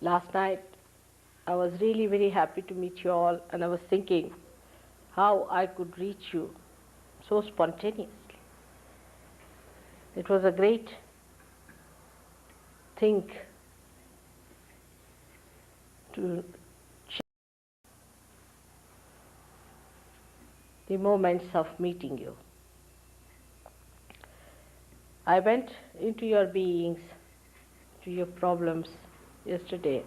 Last night I was really very happy to meet you all, and I was thinking how I could reach you so spontaneously. It was a great thing to share the moments of meeting you. I went into your beings, to your problems yesterday.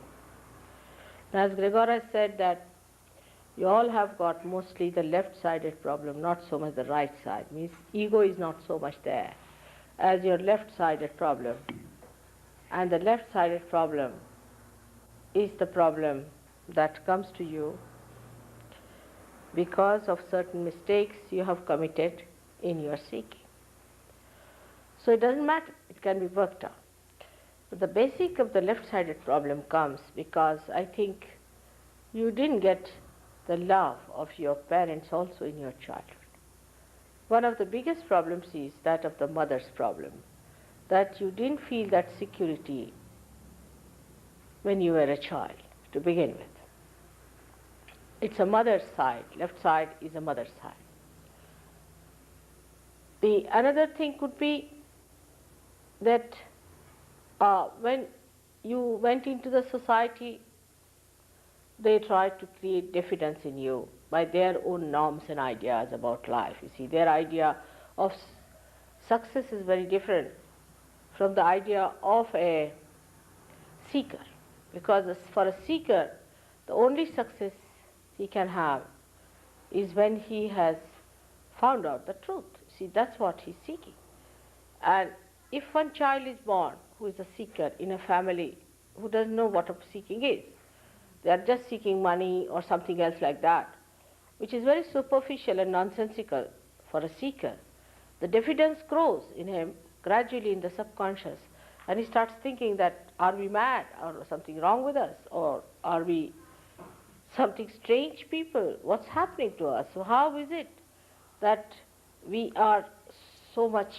As Gregor has said that you all have got mostly the left-sided problem, not so much the right side. Means ego is not so much there as your left-sided problem. And the left-sided problem is the problem that comes to you because of certain mistakes you have committed in your seeking. So it doesn't matter, it can be worked out. But the basic of the left-sided problem comes because I think you didn't get the love of your parents also in your childhood. One of the biggest problems is that of the mother's problem, that you didn't feel that security when you were a child to begin with. It's a mother's side, left side is a mother's side. The another thing could be that when you went into the society, they tried to create diffidence in you by their own norms and ideas about life. You see, their idea of success is very different from the idea of a seeker. Because for a seeker, the only success he can have is when he has found out the truth. See, that's what he's seeking. And if one child is born who is a seeker in a family who doesn't know what a seeking is, they are just seeking money or something else like that, which is very superficial and nonsensical for a seeker, the diffidence grows in him gradually in the subconscious, and he starts thinking that, are we mad, or something wrong with us, or are we something strange people, what's happening to us? So how is it that we are so much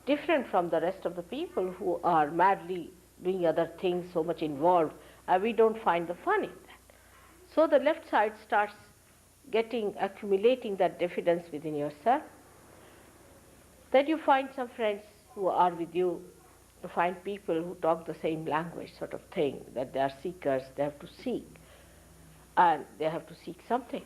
different from the rest of the people who are madly doing other things, so much involved, and we don't find the fun in that? So the left side starts accumulating that diffidence within yourself. Then you find some friends who are with you, you find people who talk the same language sort of thing, that they are seekers, they have to seek, and they have to seek something.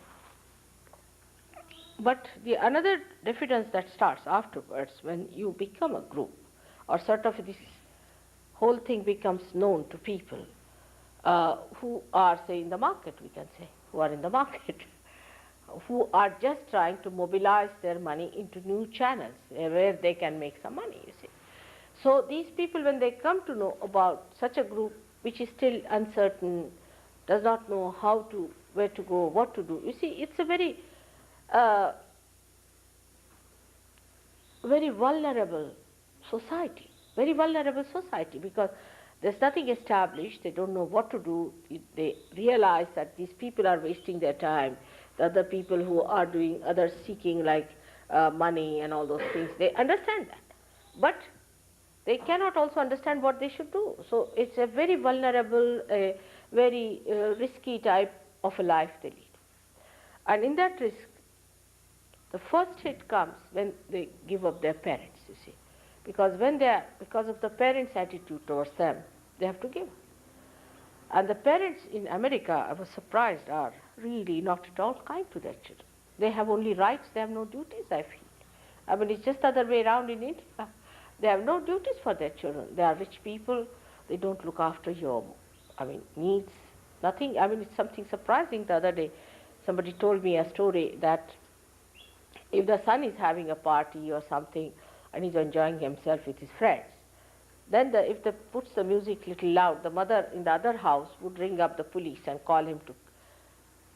But the another diffidence that starts afterwards when you become a group, or sort of this whole thing becomes known to people who are, say, in the market, we can say, who are in the market, who are just trying to mobilize their money into new channels where they can make some money, you see. So these people, when they come to know about such a group which is still uncertain, does not know how to, where to go, what to do, you see, it's a very very vulnerable society, because there's nothing established, they don't know what to do, they realize that these people are wasting their time, the other people who are doing other seeking like money and all those things, they understand that. But they cannot also understand what they should do. So it's a very vulnerable, very risky type of a life they lead. And in that risk, the first hit comes when they give up their parents, you see. Because because of the parents' attitude towards them, they have to give up. And the parents in America, I was surprised, are really not at all kind to their children. They have only rights, they have no duties, I feel. I mean, it's just the other way around in India. They have no duties for their children. They are rich people, they don't look after your, needs, nothing. I mean, it's something surprising. The other day, somebody told me a story that if the son is having a party or something and he's enjoying himself with his friends, then if they puts the music little loud, the mother in the other house would ring up the police and call him to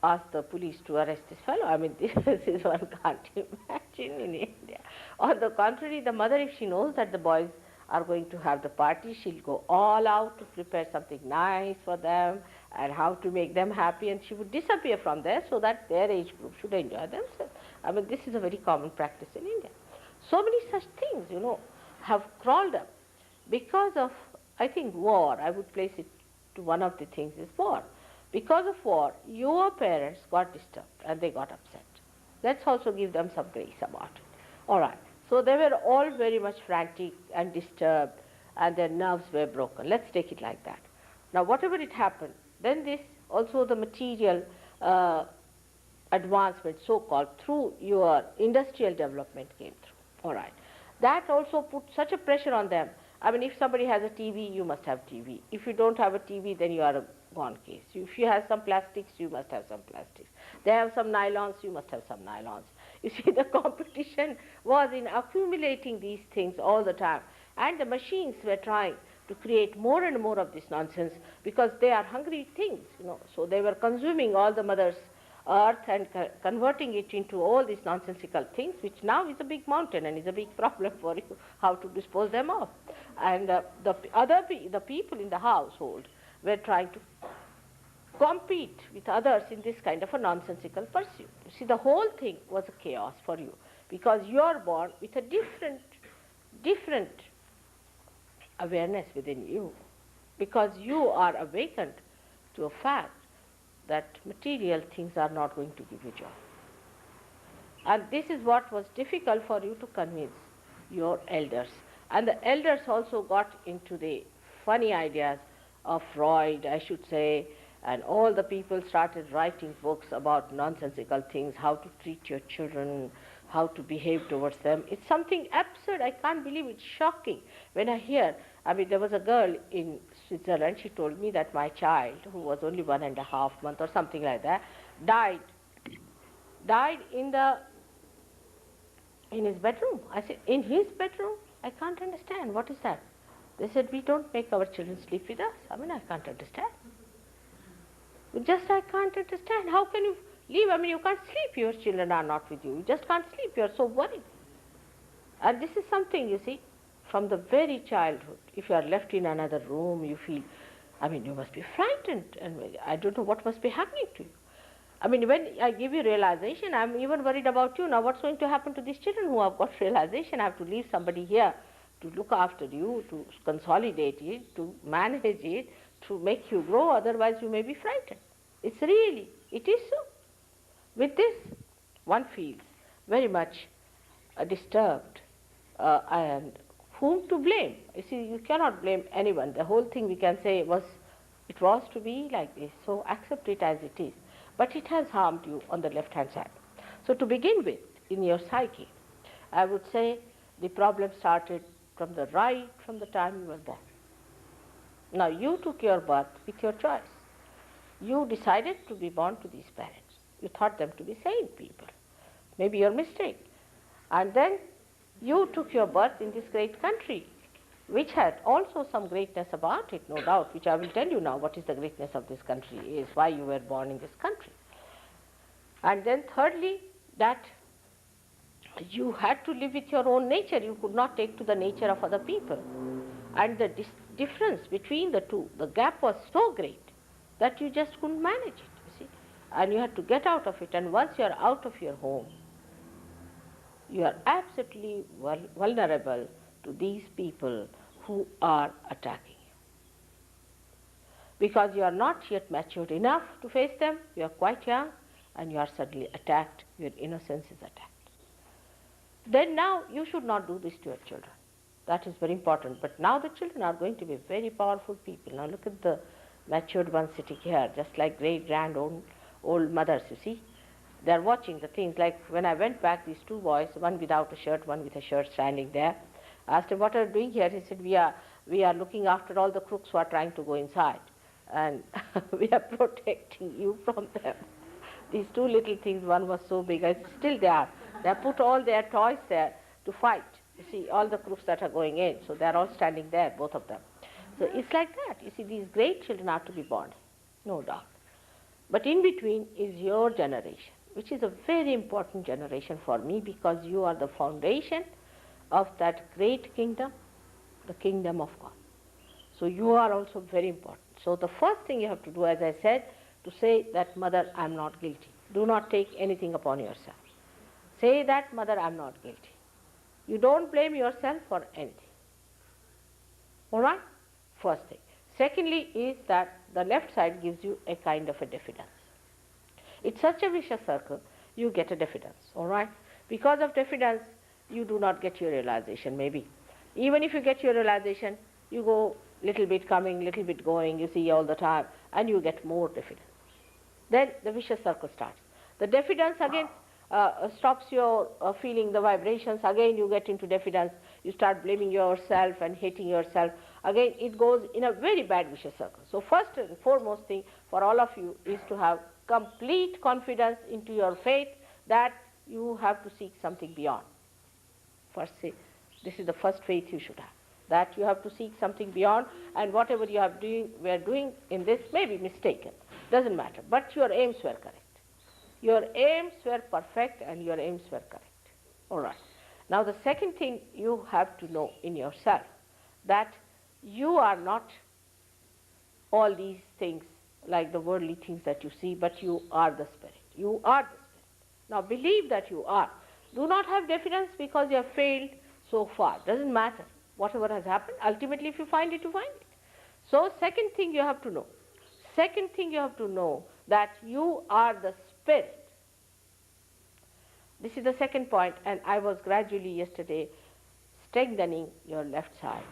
ask the police to arrest this fellow. I mean, this is one can't imagine in India. On the contrary, the mother, if she knows that the boys are going to have the party, she'll go all out to prepare something nice for them and how to make them happy, and she would disappear from there so that their age group should enjoy themselves. I mean, this is a very common practice in India. So many such things, have crawled up because of, I think, war. I would place it to one of the things is war. Because of war, your parents got disturbed and they got upset. Let's also give them some grace about it. All right. So they were all very much frantic and disturbed and their nerves were broken. Let's take it like that. Now, whatever it happened, then this also the material advancement, so-called, through your industrial development came through. All right. That also put such a pressure on them. I mean, if somebody has a TV, you must have TV. If you don't have a TV, then you are a gone case. If you have some plastics, you must have some plastics. They have some nylons, you must have some nylons. You see, the competition was in accumulating these things all the time. And the machines were trying to create more and more of this nonsense because they are hungry things, So they were consuming all the mother's earth and converting it into all these nonsensical things, which now is a big mountain and is a big problem for you, how to dispose them of. And the people in the household were trying to compete with others in this kind of a nonsensical pursuit. You see, the whole thing was a chaos for you because you are born with a different awareness within you, because you are awakened to a fact that material things are not going to give you joy. And this is what was difficult for you to convince your elders. And the elders also got into the funny ideas of Freud, I should say, and all the people started writing books about nonsensical things, how to treat your children, how to behave towards them. It's something absurd. I can't believe it. It's shocking. When I hear, there was a girl in Switzerland, she told me that my child, who was only 1.5 months or something like that, died in his bedroom. I said, in his bedroom? I can't understand. What is that? They said, we don't make our children sleep with us. I can't understand. I can't understand. How can you leave? You can't sleep. Your children are not with you. You just can't sleep. You are so worried. And this is something, you see, from the very childhood. If you are left in another room, you feel, you must be frightened. And I don't know what must be happening to you. When I give you realization, I'm even worried about you. Now, what's going to happen to these children who have got realization? I have to leave somebody here to look after you, to consolidate it, to manage it, to make you grow. Otherwise, you may be frightened. It is so. With this, one feels very much disturbed. And whom to blame? You see, you cannot blame anyone. The whole thing we can say it was to be like this. So accept it as it is. But it has harmed you on the left-hand side. So to begin with, in your psyche, I would say the problem started from the time you were born. Now, you took your birth with your choice. You decided to be born to these parents. You thought them to be sane people. Maybe your mistake. And then you took your birth in this great country, which had also some greatness about it, no doubt, which I will tell you now what is the greatness of this country, is why you were born in this country. And then thirdly, that you had to live with your own nature. You could not take to the nature of other people. And the difference between the two, the gap was so great that you just couldn't manage it, you see. And you had to get out of it. And once you are out of your home, you are absolutely vulnerable to these people who are attacking you. Because you are not yet matured enough to face them, you are quite young, and you are suddenly attacked, your innocence is attacked. Then now you should not do this to your children. That is very important. But now the children are going to be very powerful people. Now look at the matured ones sitting here, just like great, grand, old mothers, you see. They are watching the things. Like when I went back, these two boys, one without a shirt, one with a shirt, standing there. I asked him, what are you doing here? He said, we are looking after all the crooks who are trying to go inside. And we are protecting you from them. These two little things, one was so big, still they are. They have put all their toys there to fight. You see, all the crooks that are going in. So they are all standing there, both of them. So it's like that. You see, these great children are to be born, no doubt. But in between is your generation, which is a very important generation for me, because you are the foundation of that great kingdom, the kingdom of God. So you are also very important. So the first thing you have to do, as I said, to say that, Mother, I am not guilty. Do not take anything upon yourself. Say that, Mother, I am not guilty. You don't blame yourself for anything. All right? First thing. Secondly is that the left side gives you a kind of a diffidence. It's such a vicious circle, you get a diffidence, all right? Because of diffidence, you do not get your realization, maybe. Even if you get your realization, you go little bit coming, little bit going, you see all the time, and you get more diffidence. Then the vicious circle starts. The diffidence again stops your feeling the vibrations. Again you get into diffidence. You start blaming yourself and hating yourself. Again it goes in a very bad vicious circle. So first and foremost thing for all of you is to have complete confidence into your faith that you have to seek something beyond. First say, this is the first faith you should have, that you have to seek something beyond, and whatever you are doing in this may be mistaken. Doesn't matter, but your aims were correct. Your aims were perfect and your aims were correct. All right. Now the second thing you have to know in yourself, that you are not all these things like the worldly things that you see, but you are the Spirit. You are the Spirit. Now believe that you are. Do not have diffidence because you have failed so far. Doesn't matter. Whatever has happened, ultimately if you find it, you find it. So second thing you have to know. Second thing you have to know that you are the Spirit. This is the second point, and I was gradually yesterday strengthening your left side,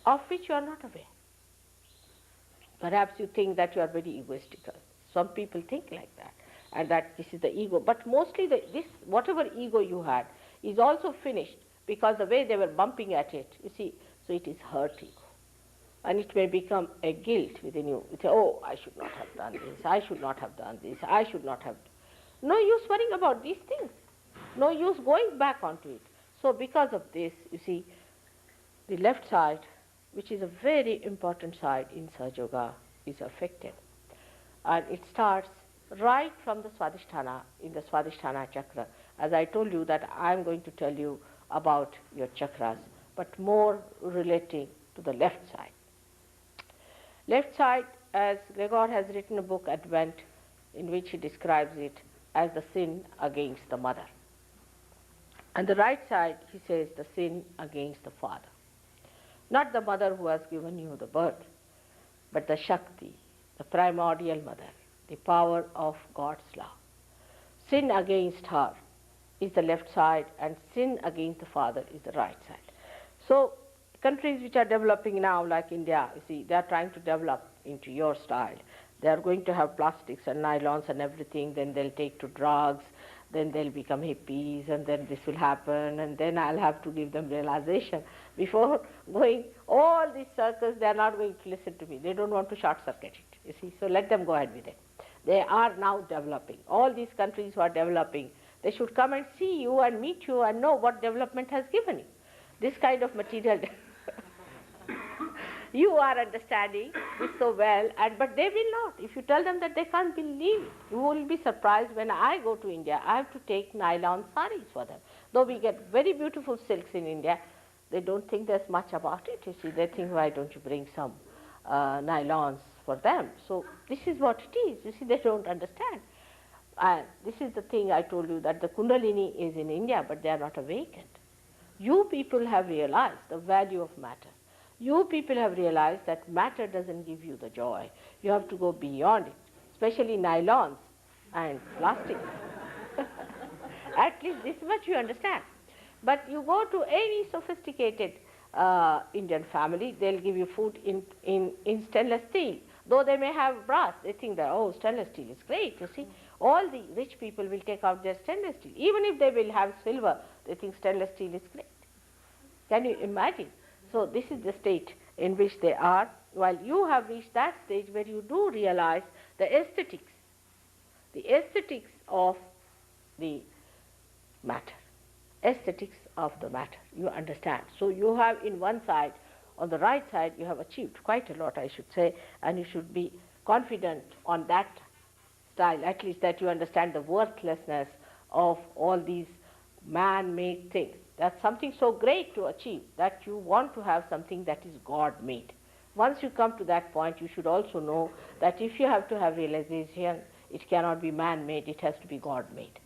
of which you are not aware. Perhaps you think that you are very egoistical. Some people think like that, and that this is the ego. But mostly this whatever ego you had is also finished, because the way they were bumping at it, you see, so it is hurt ego. And it may become a guilt within you. You say, oh, I should not have done this, I should not have done this, I should not have. No use worrying about these things. No use going back onto it. So because of this, you see, the left side, which is a very important side in Sahaja Yoga, is affected. And it starts right from the Swadhisthana, in the Swadhisthana chakra. As I told you that I am going to tell you about your chakras, but more relating to the left side. Left side, as Gregor has written a book, Advent, in which he describes it as the sin against the mother. And the right side, he says, the sin against the father. Not the mother who has given you the birth, but the Shakti, the primordial mother, the power of God's love. Sin against her is the left side, and sin against the father is the right side. So countries which are developing now, like India, you see, they are trying to develop into your style. They are going to have plastics and nylons and everything, then they'll take to drugs, then they'll become hippies, and then this will happen, and then I'll have to give them realization. Before going all these circles, they are not going to listen to me. They don't want to short circuit it, you see, so let them go ahead with it. They are now developing. All these countries who are developing, they should come and see you and meet you and know what development has given you. This kind of material you are understanding this so well, but they will not. If you tell them that, they can't believe it. You will be surprised. When I go to India, I have to take nylon saris for them. Though we get very beautiful silks in India, they don't think there's much about it. You see, they think, why don't you bring some nylons for them? So this is what it is. You see, they don't understand. And this is the thing I told you, that the Kundalini is in India, but they are not awakened. You people have realized the value of matter. You people have realized that matter doesn't give you the joy. You have to go beyond it, especially nylons and plastic. At least this much you understand. But you go to any sophisticated Indian family, they'll give you food in stainless steel. Though they may have brass, they think that, oh, stainless steel is great, you see. All the rich people will take out their stainless steel. Even if they will have silver, they think stainless steel is great. Can you imagine? So this is the state in which they are, while you have reached that stage where you do realize the aesthetics of the matter, aesthetics of the matter, you understand. So you have in one side, on the right side, you have achieved quite a lot, I should say, and you should be confident on that style, at least that you understand the worthlessness of all these man-made things. That's something so great to achieve, that you want to have something that is God-made. Once you come to that point, you should also know that if you have to have realization, it cannot be man-made, it has to be God-made.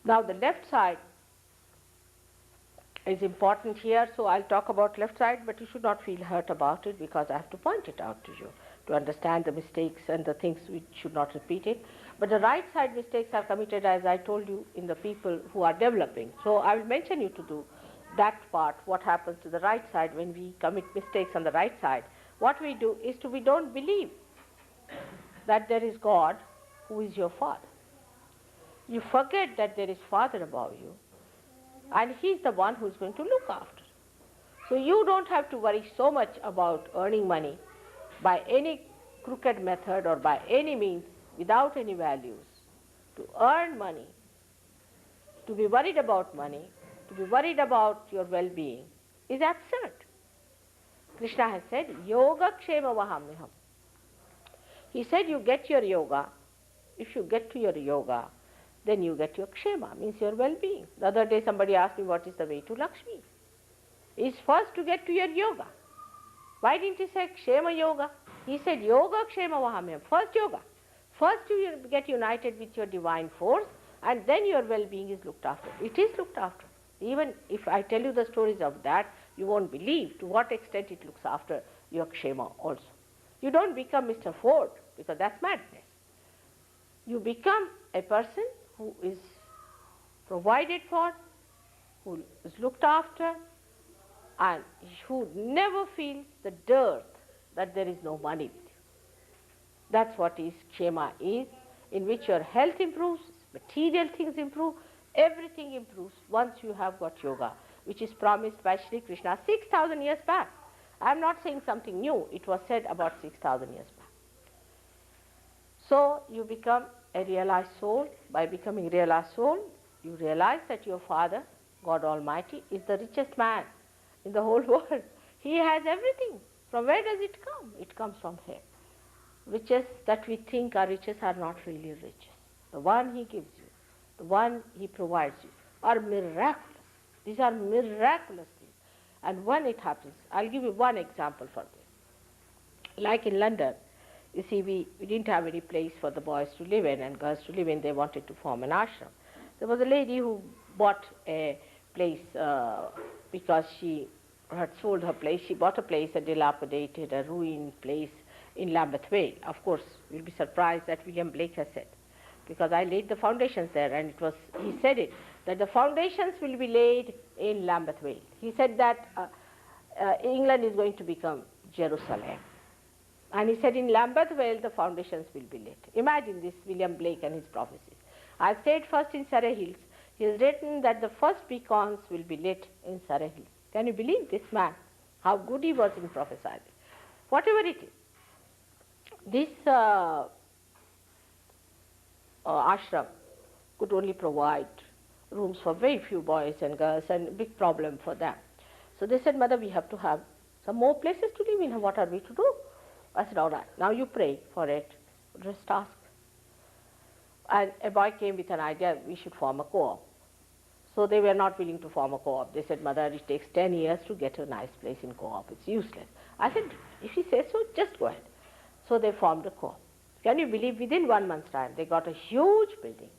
Now the left side is important here, so I'll talk about left side, but you should not feel hurt about it because I have to point it out to you to understand the mistakes and the things which should not repeat it. But the right side mistakes are committed, as I told you, in the people who are developing. So I will mention you to do that part, what happens to the right side when we commit mistakes on the right side. What we do is we don't believe that there is God who is your Father. You forget that there is Father above you, and He is the one who is going to look after. So you don't have to worry so much about earning money by any crooked method or by any means without any values. To earn money, to be worried about money, to be worried about your well-being is absurd. Krishna has said, Yoga Kshema Vahamyaham. He said you get your yoga. If you get to your yoga, then you get your kshema, means your well-being. The other day somebody asked me what is the way to Lakshmi. It's first to get to your yoga. Why didn't he say kshema yoga? He said yoga kshema vahamyam. First yoga. First you get united with your divine force, and then your well-being is looked after. It is looked after. Even if I tell you the stories of that, you won't believe to what extent it looks after your kshema also. You don't become Mr. Ford, because that's madness. You become a person who is provided for, who is looked after, and who never feels the dearth that there is no money with you. That's what is kshema is, in which your health improves, material things improve, everything improves once you have got yoga, which is promised by Shri Krishna 6,000 years back. I am not saying something new, it was said about 6,000 years back. So you become a realized soul. By becoming realized soul, you realize that your Father, God Almighty, is the richest man in the whole world. He has everything. From where does it come? It comes from Him. Riches that we think are riches are not really riches. The one He gives you, the one He provides you, are miraculous. These are miraculous things. And when it happens, I'll give you one example for this. Like in London, you see, we didn't have any place for the boys to live in and girls to live in. They wanted to form an ashram. There was a lady who bought a place because she had sold her place. She bought a place, a dilapidated, a ruined place in Lambeth Vale. Of course, you'll be surprised that William Blake has said, because I laid the foundations there, and it was, he said it, that the foundations will be laid in Lambeth Vale. He said that England is going to become Jerusalem. And he said in Lambeth Vale the foundations will be laid. Imagine this, William Blake and his prophecies. I stayed first in Surrey Hills. He has written that the first beacons will be lit in Surrey Hills. Can you believe this man? How good he was in prophesying. Whatever it is. This ashram could only provide rooms for very few boys and girls, and a big problem for them. So they said, Mother, we have to have some more places to live in. What are we to do? I said, all right, now you pray for it. Just ask. And a boy came with an idea, we should form a co-op. So they were not willing to form a co-op. They said, Mother, it takes 10 years to get a nice place in co-op. It's useless. I said, if he says so, just go ahead. So they formed a co-op. Can you believe, within 1 month's time, they got a huge building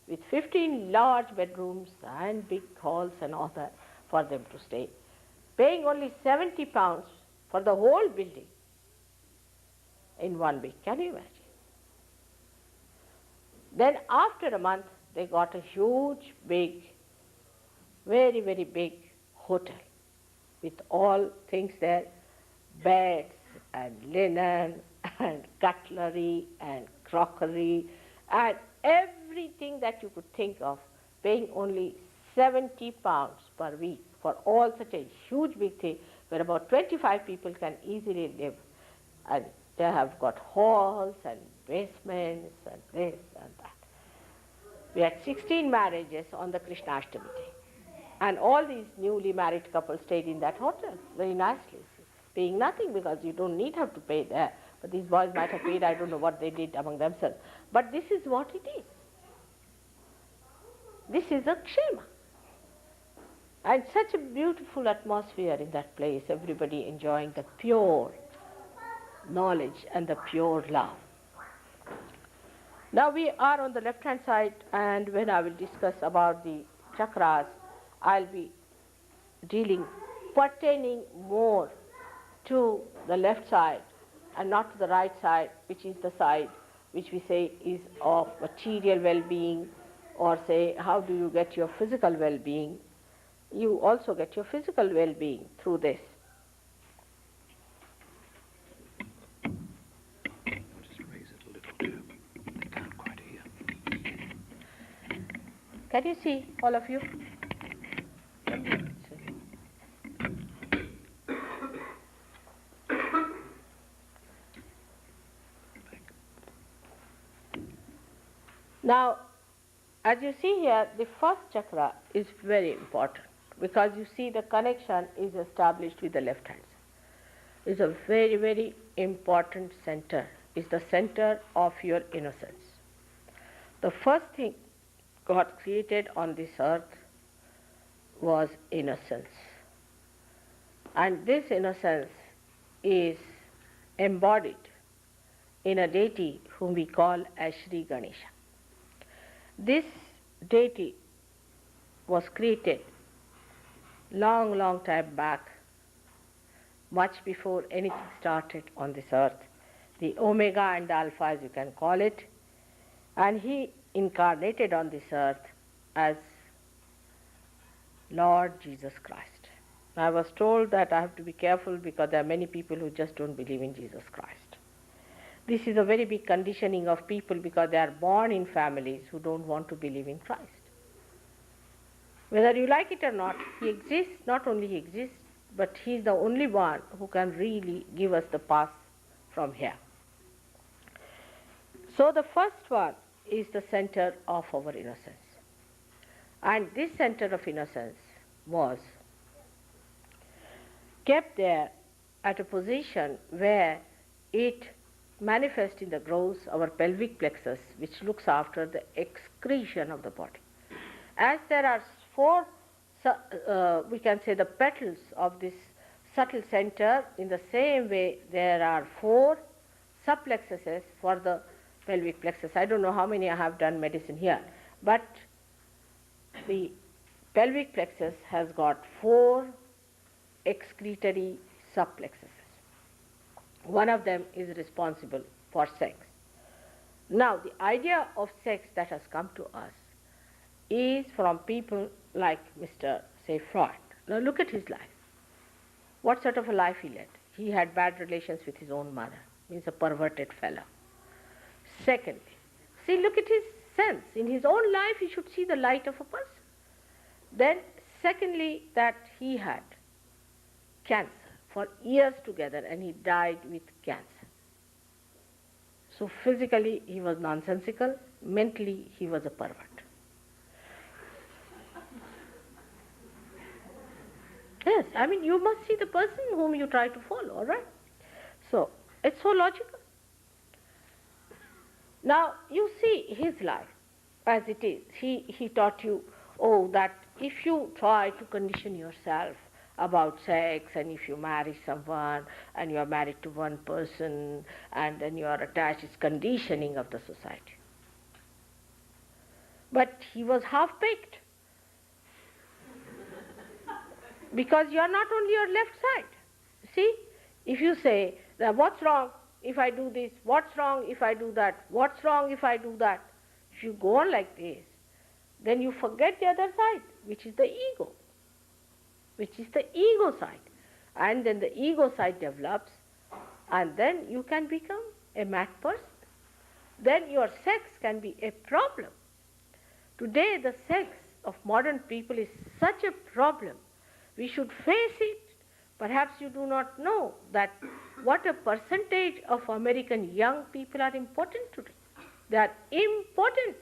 with 15 large bedrooms and big halls and all that for them to stay, paying only £70 for the whole building in 1 week. Can you imagine? Then after a month, they got a huge, big, very, very big hotel with all things there, beds and linen and cutlery and crockery and everything that you could think of, paying only £70 per week for all such a huge big thing where about 25 people can easily live. And they have got halls and basements and this and that. We had 16 marriages on the Krishnashtami day. And all these newly married couples stayed in that hotel very nicely, paying nothing because you don't have to pay there. But these boys might have paid, I don't know what they did among themselves. But this is what it is. This is a kshema. And such a beautiful atmosphere in that place, everybody enjoying the pure knowledge and the pure love. Now we are on the left-hand side, and when I will discuss about the chakras, I'll be dealing, pertaining more to the left side and not to the right side, which is the side which we say is of material well-being, or say how do you get your physical well-being. You also get your physical well-being through this. Just raise it a little too. They can't quite hear. Can you see, all of you? Now, as you see here, the first chakra is very important because you see the connection is established with the left hand. It's a very, very important center. It's the center of your innocence. The first thing God created on this earth was innocence. And this innocence is embodied in a deity whom we call as Shri Ganesha. This deity was created long, long time back, much before anything started on this earth, the Omega and the Alpha as you can call it, and he incarnated on this earth as Lord Jesus Christ. I was told that I have to be careful because there are many people who just don't believe in Jesus Christ. This is a very big conditioning of people because they are born in families who don't want to believe in Christ. Whether you like it or not, he exists. Not only he exists, but he is the only one who can really give us the path from here. So the first one is the center of our innocence. And this center of innocence was kept there at a position where it manifests in the gross, our pelvic plexus, which looks after the excretion of the body. As there are four, we can say the petals of this subtle center, in the same way there are four subplexuses for the pelvic plexus. I don't know how many I have done medicine here, but the pelvic plexus has got four excretory subplexuses. One of them is responsible for sex. Now, the idea of sex that has come to us is from people like Mr. say Freud. Now look at his life. What sort of a life he led? He had bad relations with his own mother, means a perverted fellow. Secondly, see, look at his sense. In his own life he should see the light of a person. Then secondly, that he had cancer for years together and he died with cancer. So physically he was nonsensical, mentally he was a pervert. Yes, I mean you must see the person whom you try to follow, all right? So it's so logical. Now you see his life as it is. He taught you, oh, that if you try to condition yourself about sex, and if you marry someone and you are married to one person and then you are attached, it's conditioning of the society. But he was half-baked because you are not on your left side. See, if you say that what's wrong if I do this, what's wrong if I do that, what's wrong if I do that, if you go on like this, then you forget the other side, which is the ego. Which is the ego side. And then the ego side develops, and then you can become a mad person. Then your sex can be a problem. Today the sex of modern people is such a problem. We should face it. Perhaps you do not know that what a percentage of American young people are important today. They are important.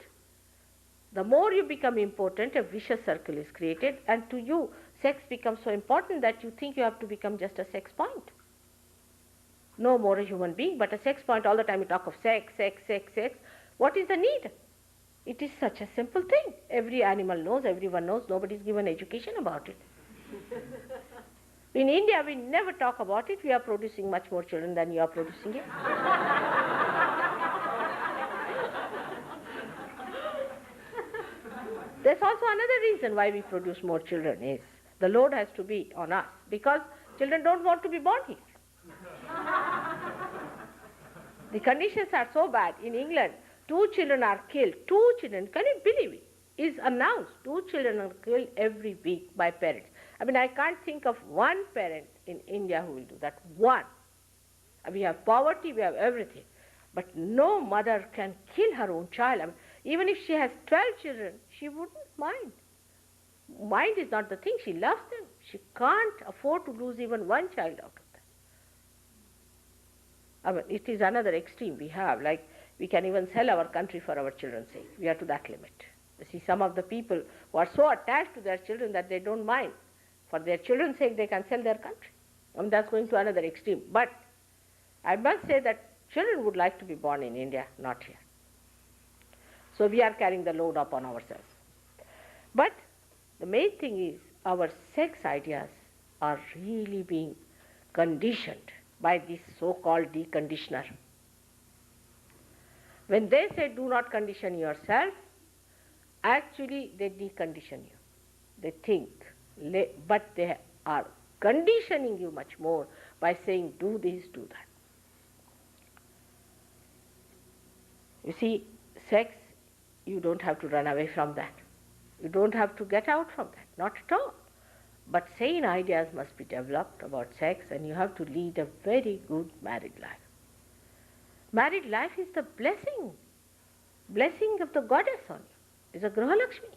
The more you become important, a vicious circle is created, and to you, sex becomes so important that you think you have to become just a sex point. No more a human being, but a sex point. All the time you talk of sex, sex, sex, sex. What is the need? It is such a simple thing. Every animal knows, everyone knows, nobody is given education about it. In India, we never talk about it. We are producing much more children than you are producing here. There's also another reason why we produce more children is The load has to be on us because children don't want to be born here. The conditions are so bad. In England, 2 children are killed. 2 children, can you believe it? Is announced. 2 children are killed every week by parents. I mean, I can't think of one parent in India who will do that. One. We have poverty, we have everything. But no mother can kill her own child. I mean, even if she has 12 children, she wouldn't mind. Mind is not the thing. She loves them. She can't afford to lose even one child out of them. I mean, it is another extreme we have. Like, we can even sell our country for our children's sake. We are to that limit. You see, some of the people who are so attached to their children that they don't mind. For their children's sake, they can sell their country. I mean, that's going to another extreme. But I must say that children would like to be born in India, not here. So we are carrying the load upon ourselves. But the main thing is our sex ideas are really being conditioned by this so-called deconditioner. When they say do not condition yourself, actually they decondition you. They think, but they are conditioning you much more by saying do this, do that. You see, sex, you don't have to run away from that. You don't have to get out from that, not at all. But sane ideas must be developed about sex, and you have to lead a very good married life. Married life is the blessing of the goddess on you. It's a Grihalakshmi.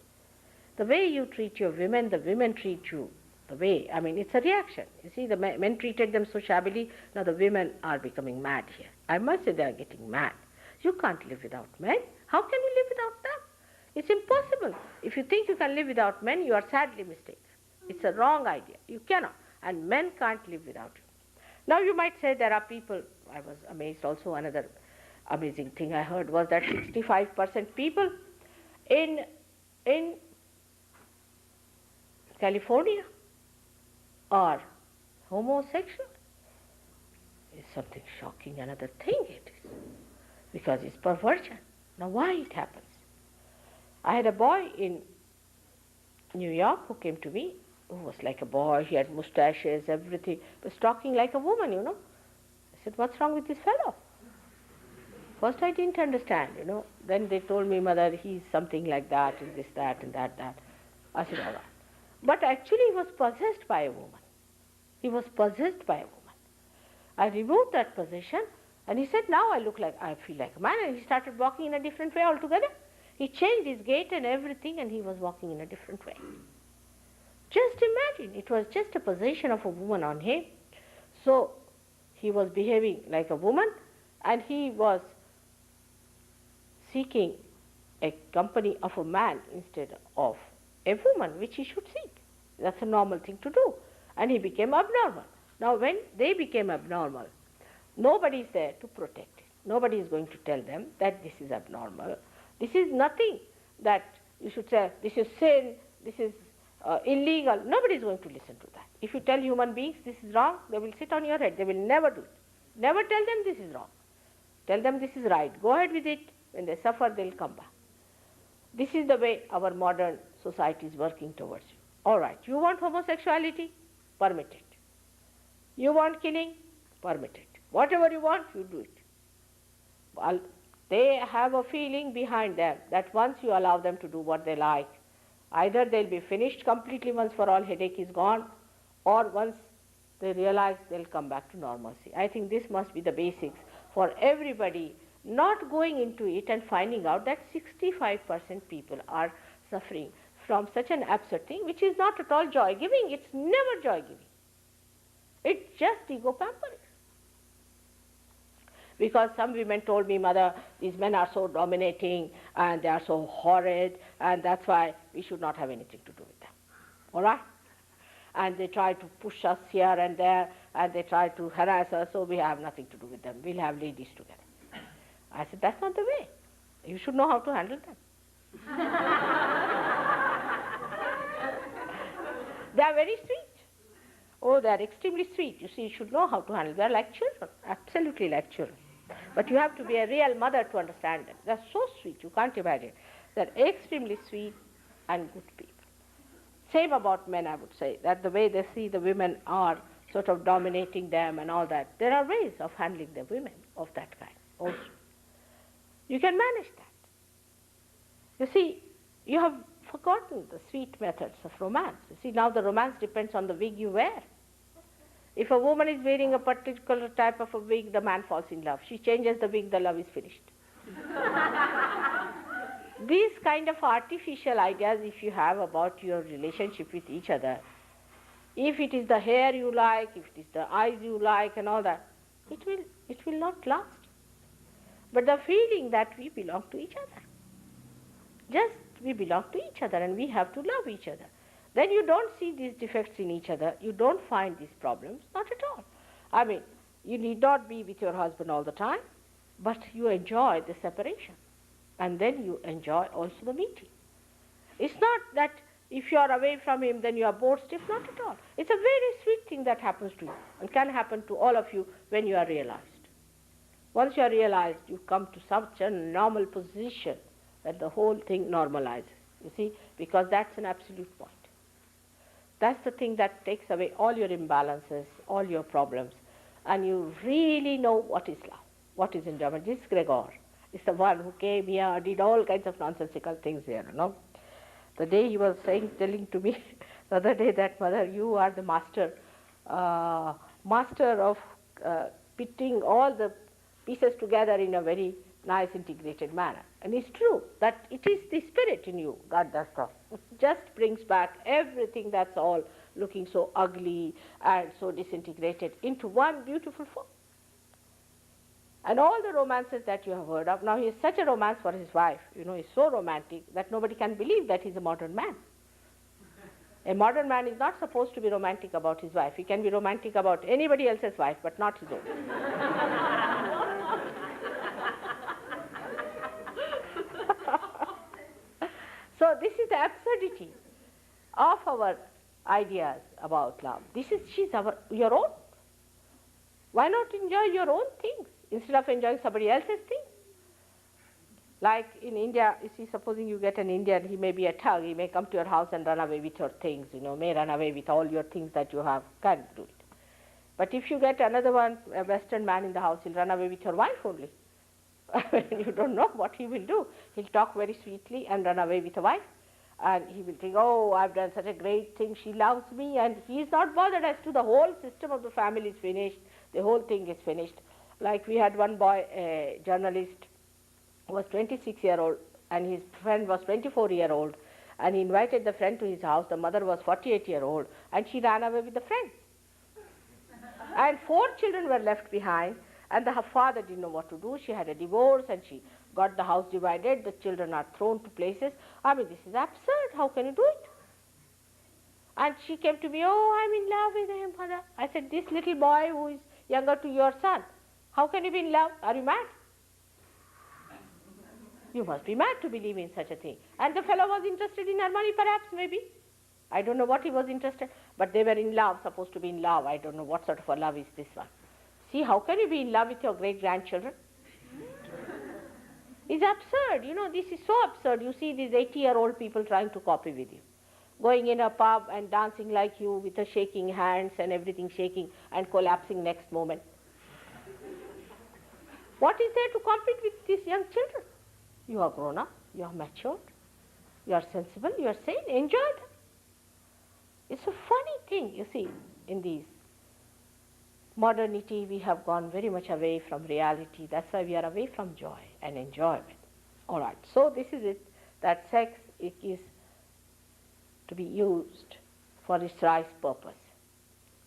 The way you treat your women, the women treat you the way, I mean, it's a reaction. You see, the men treated them so shabbily, now the women are becoming mad here. I must say they are getting mad. You can't live without men. How can you live without them? It's impossible. If you think you can live without men, you are sadly mistaken. It's a wrong idea. You cannot. And men can't live without you. Now you might say there are people, I was amazed also, another amazing thing I heard was that 65% people in California are homosexual. It's something shocking, another thing it is. Because it's perversion. Now why it happens? I had a boy in New York who came to me, who was like a boy, he had mustaches, everything, was talking like a woman, you know. I said, what's wrong with this fellow? First I didn't understand, you know. Then they told me, mother, he's something like that, and this, that, and that. I said, all right. But actually he was possessed by a woman. He was possessed by a woman. I removed that possession, and he said, now I feel like a man, and he started walking in a different way altogether. He changed his gait and everything, and he was walking in a different way. Just imagine, it was just a possession of a woman on him. So he was behaving like a woman, and he was seeking a company of a man instead of a woman, which he should seek. That's a normal thing to do. And he became abnormal. Now when they became abnormal, nobody is there to protect it. Nobody is going to tell them that this is abnormal. This is nothing that you should say, this is sin, this is illegal. Nobody is going to listen to that. If you tell human beings this is wrong, they will sit on your head. They will never do it. Never tell them this is wrong. Tell them this is right. Go ahead with it. When they suffer, they will come back. This is the way our modern society is working towards you. All right, you want homosexuality? Permit it. You want killing? Permit it. Whatever you want, you do it. Well, they have a feeling behind them that once you allow them to do what they like, either they'll be finished completely once for all, headache is gone, or once they realize they'll come back to normalcy. I think this must be the basics for everybody, not going into it and finding out that 65% people are suffering from such an absurd thing, which is not at all joy-giving. It's never joy-giving. It's just ego pampering. Because some women told me, mother, these men are so dominating and they are so horrid, and that's why we should not have anything to do with them. All right? And they try to push us here and there, and they try to harass us, so we have nothing to do with them. We'll have ladies together. I said, that's not the way. You should know how to handle them. They are very sweet. Oh, they are extremely sweet. You see, you should know how to handle them. They are like children, absolutely like children. But you have to be a real mother to understand them. They are so sweet, you can't imagine. They are extremely sweet and good people. Same about men, I would say, that the way they see the women are sort of dominating them and all that. There are ways of handling the women of that kind also. You can manage that. You see, you have forgotten the sweet methods of romance. You see, now the romance depends on the wig you wear. If a woman is wearing a particular type of a wig, the man falls in love. She changes the wig, the love is finished. These kind of artificial ideas, if you have about your relationship with each other, if it is the hair you like, if it is the eyes you like and all that, it will not last. But the feeling that we belong to each other, just we belong to each other and we have to love each other. Then you don't see these defects in each other, you don't find these problems, not at all. I mean, you need not be with your husband all the time, but you enjoy the separation. And then you enjoy also the meeting. It's not that if you are away from him, then you are bored stiff, not at all. It's a very sweet thing that happens to you and can happen to all of you when you are realized. Once you are realized, you come to such a normal position that the whole thing normalizes, you see, because that's an absolute point. That's the thing that takes away all your imbalances, all your problems, and you really know what is love, what is enjoyment. This Gregor is the one who came here, did all kinds of nonsensical things here, you know. The day he was telling to me the other day that, Mother, you are the master of putting all the pieces together in a very nice integrated manner. And it's true that it is the spirit in you, God does that. It just brings back everything that's all looking so ugly and so disintegrated into one beautiful form. And all the romances that you have heard of, now he is such a romance for his wife, you know, he's so romantic that nobody can believe that he's a modern man. A modern man is not supposed to be romantic about his wife. He can be romantic about anybody else's wife, but not his own. So this is the absurdity of our ideas about love. She's your own. Why not enjoy your own things instead of enjoying somebody else's things? Like in India, you see, supposing you get an Indian, he may be a thug, he may come to your house and run away with your things, you know, may run away with all your things that you have, can't do it. But if you get another one, a Western man in the house, he'll run away with your wife only. You don't know what he will do. He'll talk very sweetly and run away with a wife. And he will think, oh, I've done such a great thing, she loves me, and he is not bothered as to the whole system of the family is finished, the whole thing is finished. Like we had one boy, a journalist, who was 26-year-old, and his friend was 24-year-old, and he invited the friend to his house. The mother was 48-year-old, and she ran away with the friend. And 4 children were left behind, and her father didn't know what to do. She had a divorce, and she got the house divided. The children are thrown to places. I mean, this is absurd. How can you do it? And she came to me, oh, I'm in love with him, Mother. I said, this little boy who is younger to your son, how can you be in love? Are you mad? You must be mad to believe in such a thing. And the fellow was interested in her money, perhaps, maybe. I don't know what he was interested, but they were in love, supposed to be in love. I don't know what sort of a love is this one. See, how can you be in love with your great-grandchildren? It's absurd. You know, this is so absurd. You see these 80-year-old people trying to copy with you, going in a pub and dancing like you with the shaking hands and everything shaking and collapsing next moment. What is there to compete with these young children? You are grown up, you are matured, you are sensible, you are sane, enjoy them. It's a funny thing, you see, in these modernity we have gone very much away from reality. That's why we are away from joy and enjoyment. All right, so this is it, that sex, it is to be used for its right purpose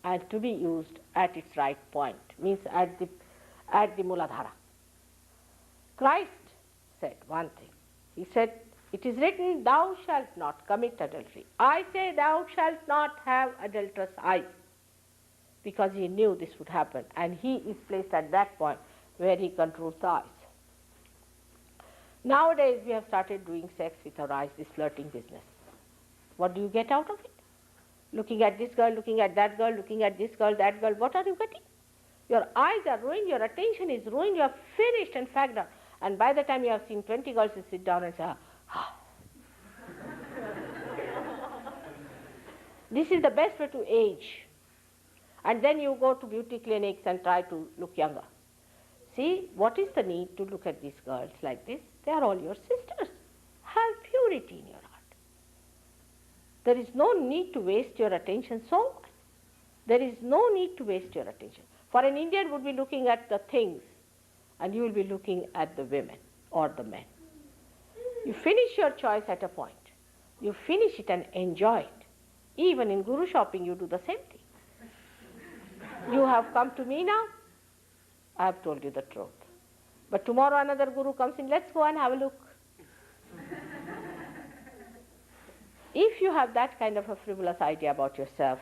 and to be used at its right point, means at the Muladhara. Christ said one thing. He said, it is written, thou shalt not commit adultery. I say, thou shalt not have adulterous eyes, because he knew this would happen, and he is placed at that point where he controls the eyes. Nowadays we have started doing sex with our eyes, this flirting business. What do you get out of it? Looking at this girl, looking at that girl, looking at this girl, that girl, what are you getting? Your eyes are ruined, your attention is ruined, you are finished and fagged out. And by the time you have seen 20 girls, you sit down and say, ah. This is the best way to age. And then you go to beauty clinics and try to look younger. See, what is the need to look at these girls like this? They are all your sisters. Have purity in your heart. There is no need to waste your attention so much. There is no need to waste your attention. For an Indian would be looking at the things and you will be looking at the women or the men. You finish your choice at a point. You finish it and enjoy it. Even in guru shopping you do the same thing. You have come to me now, I have told you the truth. But tomorrow another guru comes in, let's go and have a look. If you have that kind of a frivolous idea about yourself,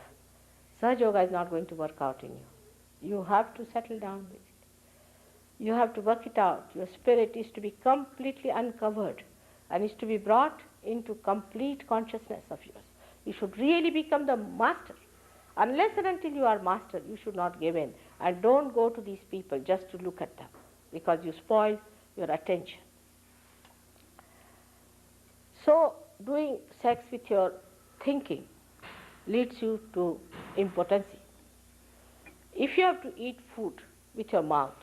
Sahaja Yoga is not going to work out in you. You have to settle down with it. You have to work it out. Your spirit is to be completely uncovered and is to be brought into complete consciousness of yours. You should really become the master. Unless and until you are master, you should not give in. And don't go to these people just to look at them, because you spoil your attention. So, doing sex with your thinking leads you to impotency. If you have to eat food with your mouth,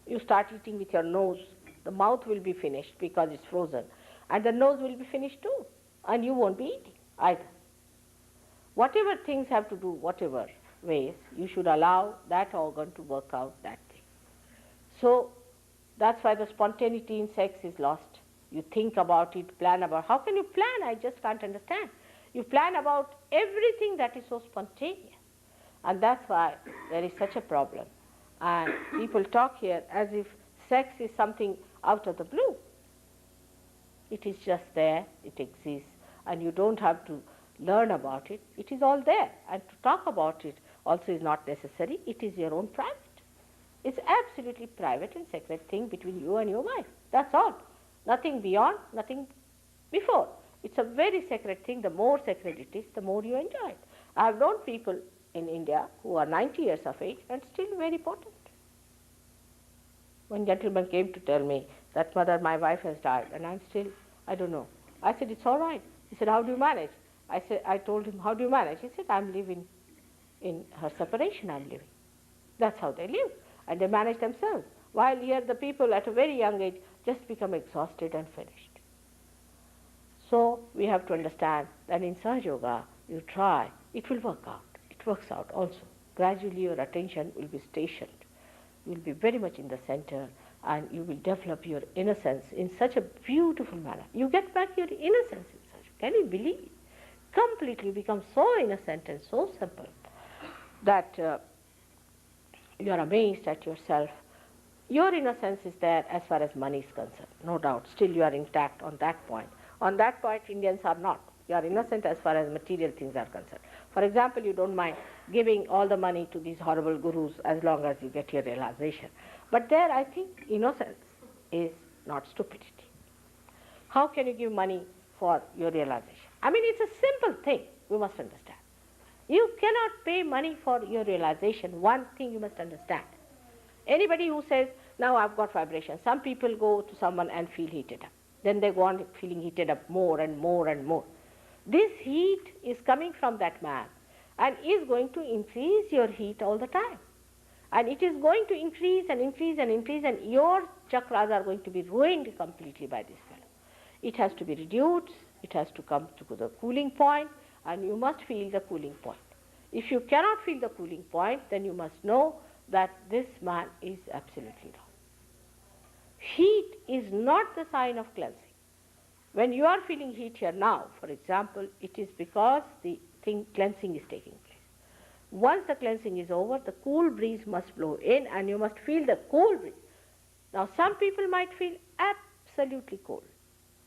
you start eating with your nose, the mouth will be finished because it's frozen, and the nose will be finished too, and you won't be eating either. Whatever things have to do, whatever ways, you should allow that organ to work out that thing. So that's why the spontaneity in sex is lost. You think about it, plan about. How can you plan? I just can't understand. You plan about everything that is so spontaneous. And that's why there is such a problem. And people talk here as if sex is something out of the blue. It is just there, it exists, and you don't have to learn about it. It is all there, and to talk about it also is not necessary. It is your own private. It's absolutely private and sacred thing between you and your wife. That's all. Nothing beyond, nothing before. It's a very sacred thing. The more sacred it is, the more you enjoy it. I have known people in India who are 90 years of age and still very potent. One gentleman came to tell me that, mother, my wife has died and I'm still, I don't know. I said, it's all right. He said, how do you manage? I told him, how do you manage? He said, I'm living in her separation, I'm living. That's how they live. And they manage themselves. While here the people at a very young age just become exhausted and finished. So we have to understand that in Sahaja Yoga, you try, it will work out. It works out also. Gradually your attention will be stationed. You will be very much in the center and you will develop your innocence in such a beautiful manner. You get back your innocence in such. Can you believe it? Completely become so innocent and so simple that you are amazed at yourself. Your innocence is there as far as money is concerned, no doubt. Still you are intact on that point. On that point, Indians are not. You are innocent as far as material things are concerned. For example, you don't mind giving all the money to these horrible gurus as long as you get your realization. But there, I think, innocence is not stupidity. How can you give money for your realization? I mean, it's a simple thing, you must understand. You cannot pay money for your realization. One thing you must understand. Anybody who says, now I've got vibration, some people go to someone and feel heated up. Then they go on feeling heated up more and more and more. This heat is coming from that man and is going to increase your heat all the time. And it is going to increase and increase and increase, and your chakras are going to be ruined completely by this fellow. It has to be reduced, it has to come to the cooling point, and you must feel the cooling point. If you cannot feel the cooling point, then you must know that this man is absolutely wrong. Heat is not the sign of cleansing. When you are feeling heat here now, for example, it is because the cleansing is taking place. Once the cleansing is over, the cool breeze must blow in and you must feel the cool breeze. Now some people might feel absolutely cold,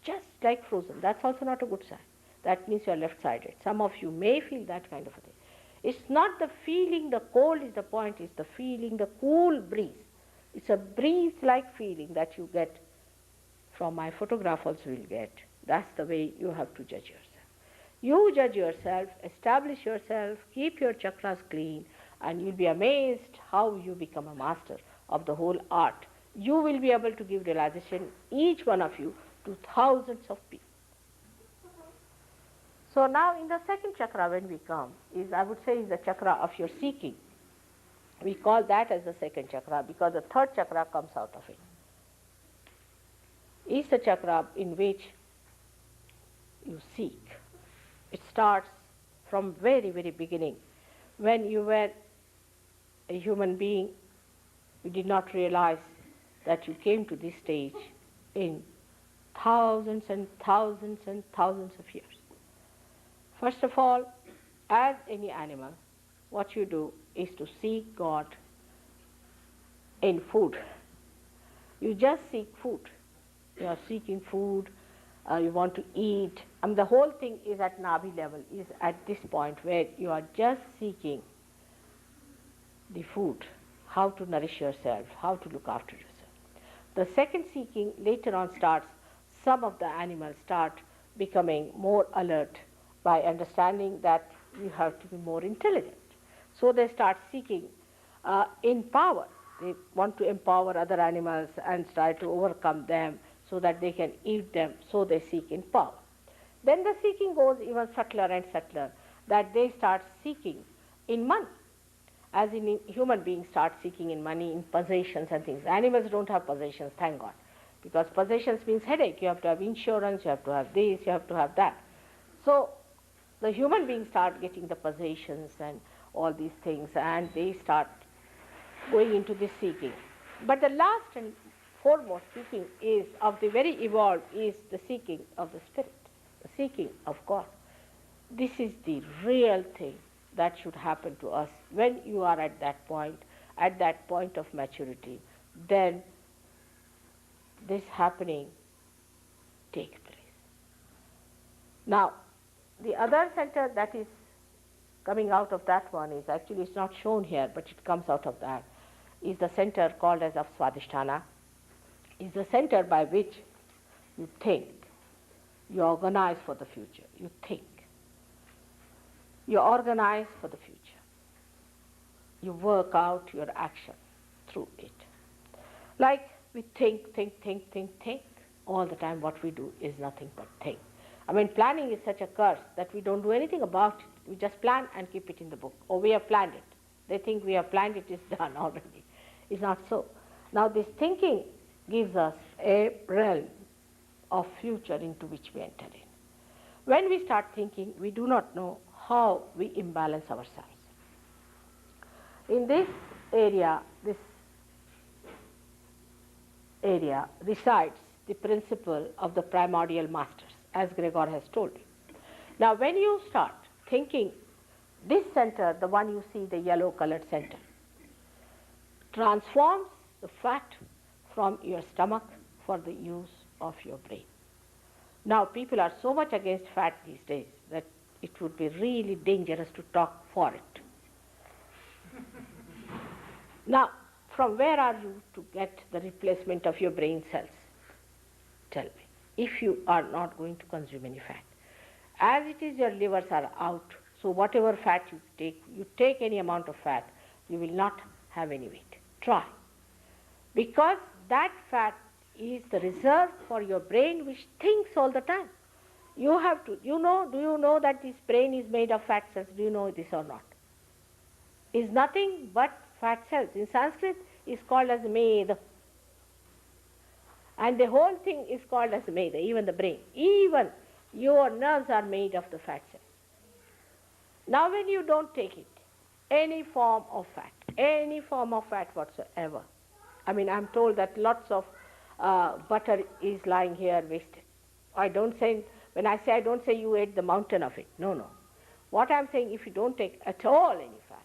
just like frozen. That's also not a good sign. That means you are left-sided. Some of you may feel that kind of a thing. It's not the feeling, the cold is the point, it's the feeling, the cool breeze. It's a breeze-like feeling that you get from my photograph also will get. That's the way you have to judge yourself. You judge yourself, establish yourself, keep your chakras clean, and you'll be amazed how you become a master of the whole art. You will be able to give realization, each one of you, to thousands of people. So now in the second chakra when we come, is I would say is the chakra of your seeking. We call that as the second chakra because the third chakra comes out of it. Is the chakra in which you seek. It starts from very, very beginning. When you were a human being, you did not realize that you came to this stage in thousands and thousands and thousands of years. First of all, as any animal, what you do is to seek God in food. You just seek food. You are seeking food, you want to eat. The whole thing is at Nabi level, is at this point where you are just seeking the food, how to nourish yourself, how to look after yourself. The second seeking later on starts, some of the animals start becoming more alert by understanding that you have to be more intelligent. So they start seeking in power. They want to empower other animals and try to overcome them so that they can eat them, so they seek in power. Then the seeking goes even subtler and subtler, that they start seeking in money. As in human beings start seeking in money, in possessions and things. Animals don't have possessions, thank God. Because possessions means headache. You have to have insurance, you have to have this, you have to have that. So the human beings start getting the possessions and all these things, and they start going into this seeking. But the last and foremost seeking is of the very evolved is the seeking of the spirit, the seeking of God. This is the real thing that should happen to us when you are at that point of maturity. Then this happening takes place. Now, the other center that is coming out of that one is actually, it's not shown here, but it comes out of that, is the center called as of Swadhisthana, is the center by which you think, you organize for the future, you think, you organize for the future, you work out your action through it. Like we think all the time. What we do is nothing but think. Planning is such a curse that we don't do anything about it. We just plan and keep it in the book. Or we have planned it. They think we have planned it, it's done already. It's not so. Now this thinking gives us a realm of future into which we enter in. When we start thinking, we do not know how we imbalance ourselves. In this area resides the principle of the primordial masters, as Gregor has told you. Now when you start thinking, this center, the one you see, the yellow colored center, transforms the fat from your stomach for the use of your brain. Now people are so much against fat these days that it would be really dangerous to talk for it. Now, from where are you to get the replacement of your brain cells? Tell me, if you are not going to consume any fat. As it is, your livers are out, so whatever fat you take any amount of fat, you will not have any weight. Try. Because that fat is the reserve for your brain, which thinks all the time. You have to, do you know that this brain is made of fat cells? Do you know this or not? Is nothing but fat cells. In Sanskrit, is called as med. And the whole thing is called as med, even the brain. Even your nerves are made of the fat cells. Now when you don't take it, any form of fat whatsoever, I'm told that lots of butter is lying here wasted. When I say, I don't say you ate the mountain of it. No. What I'm saying, if you don't take at all any fat,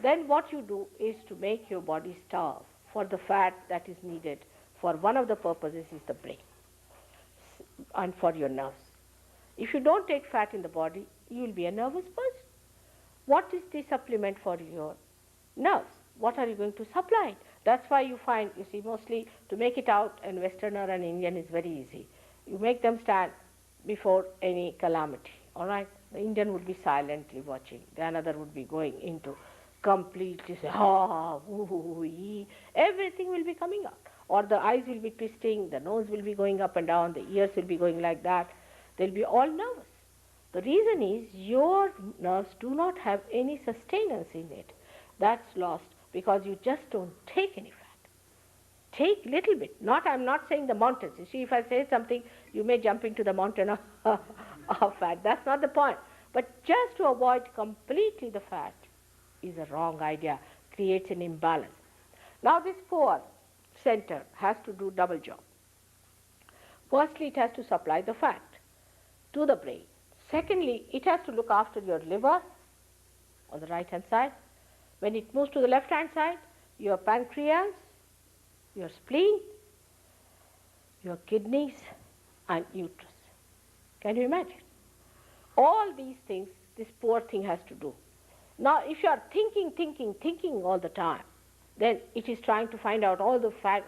then what you do is to make your body starve for the fat that is needed for one of the purposes is the brain and for your nerves. If you don't take fat in the body, you will be a nervous person. What is the supplement for your nerves? What are you going to supply it? That's why you find, mostly to make it out, and Westerner and Indian is very easy. You make them stand before any calamity, all right? The Indian would be silently watching. The another would be going into completely say, everything will be coming out. Or the eyes will be twisting, the nose will be going up and down, the ears will be going like that. They'll be all nervous. The reason is your nerves do not have any sustenance in it. That's lost because you just don't take any fat. Take little bit. I'm not saying the mountains. You see, if I say something, you may jump into the mountain of fat. That's not the point. But just to avoid completely the fat is a wrong idea, creates an imbalance. Now this poor center has to do double job. Firstly, it has to supply the fat to the brain. Secondly, it has to look after your liver on the right hand side. When it moves to the left hand side, your pancreas, your spleen, your kidneys and uterus. Can you imagine? All these things this poor thing has to do. Now if you are thinking all the time, then it is trying to find out all the fat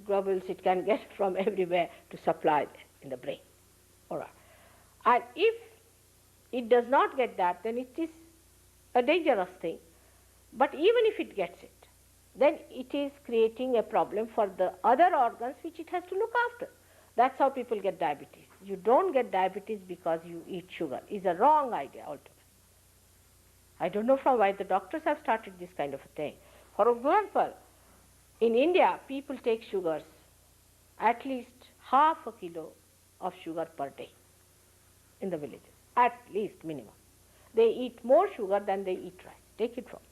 globules it can get from everywhere to supply in the brain. All right. And if it does not get that, then it is a dangerous thing. But even if it gets it, then it is creating a problem for the other organs which it has to look after. That's how people get diabetes. You don't get diabetes because you eat sugar. It's a wrong idea altogether. I don't know from why the doctors have started this kind of a thing. For example, in India, people take sugars, at least half a kilo of sugar per day in the villages, at least minimum. They eat more sugar than they eat rice. Take it from me.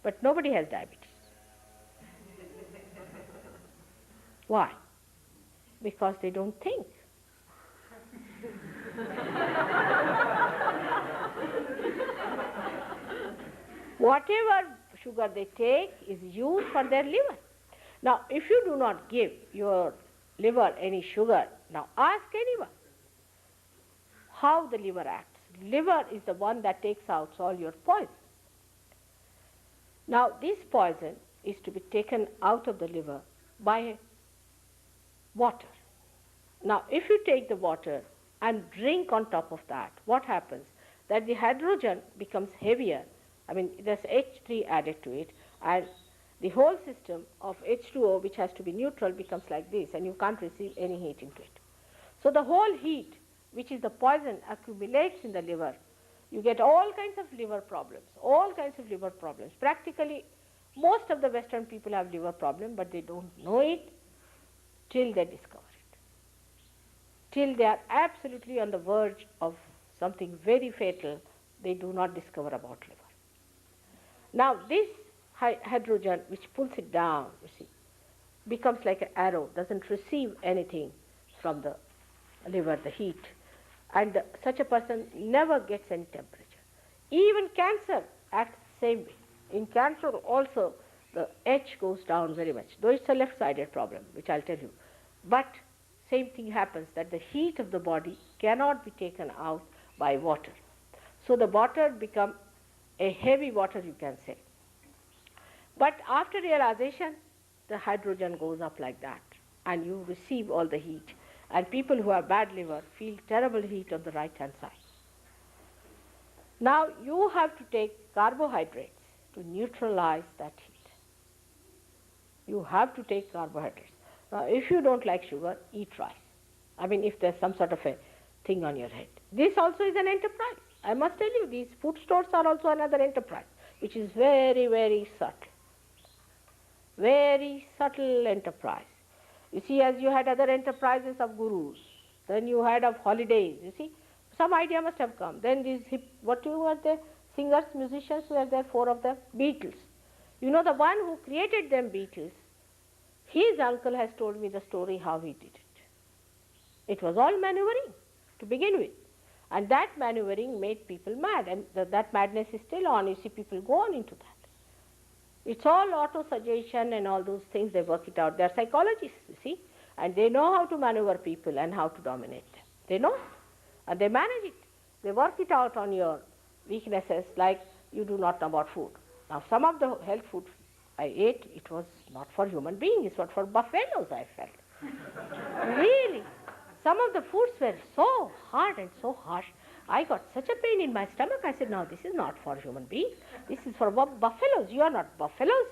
But nobody has diabetes. Why? Because they don't think. Whatever sugar they take is used for their liver. Now, if you do not give your liver any sugar, now ask anyone how the liver acts. Liver is the one that takes out all your poison. Now, this poison is to be taken out of the liver by water. Now, if you take the water and drink on top of that, what happens? That the hydrogen becomes heavier. I mean, there's H3 added to it, and the whole system of H2O, which has to be neutral, becomes like this, and you can't receive any heat into it. So the whole heat, which is the poison, accumulates in the liver. You get all kinds of liver problems, all kinds of liver problems. Practically, most of the Western people have liver problems, but they don't know it till they discover it. Till they are absolutely on the verge of something very fatal, they do not discover about liver. Now this hydrogen, which pulls it down, you see, becomes like an arrow, doesn't receive anything from the liver, the heat. And such a person never gets any temperature. Even cancer acts the same way. In cancer also, the H goes down very much, though it's a left-sided problem, which I'll tell you. But same thing happens, that the heat of the body cannot be taken out by water. So the water becomes a heavy water, you can say. But after realization, the hydrogen goes up like that, and you receive all the heat. And people who have bad liver feel terrible heat on the right-hand side. Now you have to take carbohydrates to neutralize that heat. You have to take carbohydrates. Now if you don't like sugar, eat rice. I mean, if there's some sort of a thing on your head. This also is an enterprise. I must tell you, these food stores are also another enterprise, which is very, very subtle. Very subtle enterprise. You see, as you had other enterprises of gurus, then you had of holidays, you see, some idea must have come. Then these what were there? Singers, musicians were there, 4 of them, Beatles. You know, the one who created them, Beatles, his uncle has told me the story how he did it. It was all maneuvering to begin with. And that maneuvering made people mad, and that madness is still on. You see, people go on into that. It's all auto-suggestion and all those things, they work it out. They're psychologists, you see, and they know how to maneuver people and how to dominate them. They know, and they manage it. They work it out on your weaknesses, like you do not know about food. Now, some of the health food I ate, it was not for human beings, it was for buffaloes, I felt. Really. Some of the foods were so hard and so harsh. I got such a pain in my stomach. I said, no, this is not for human beings. This is for buffaloes. You are not buffaloes.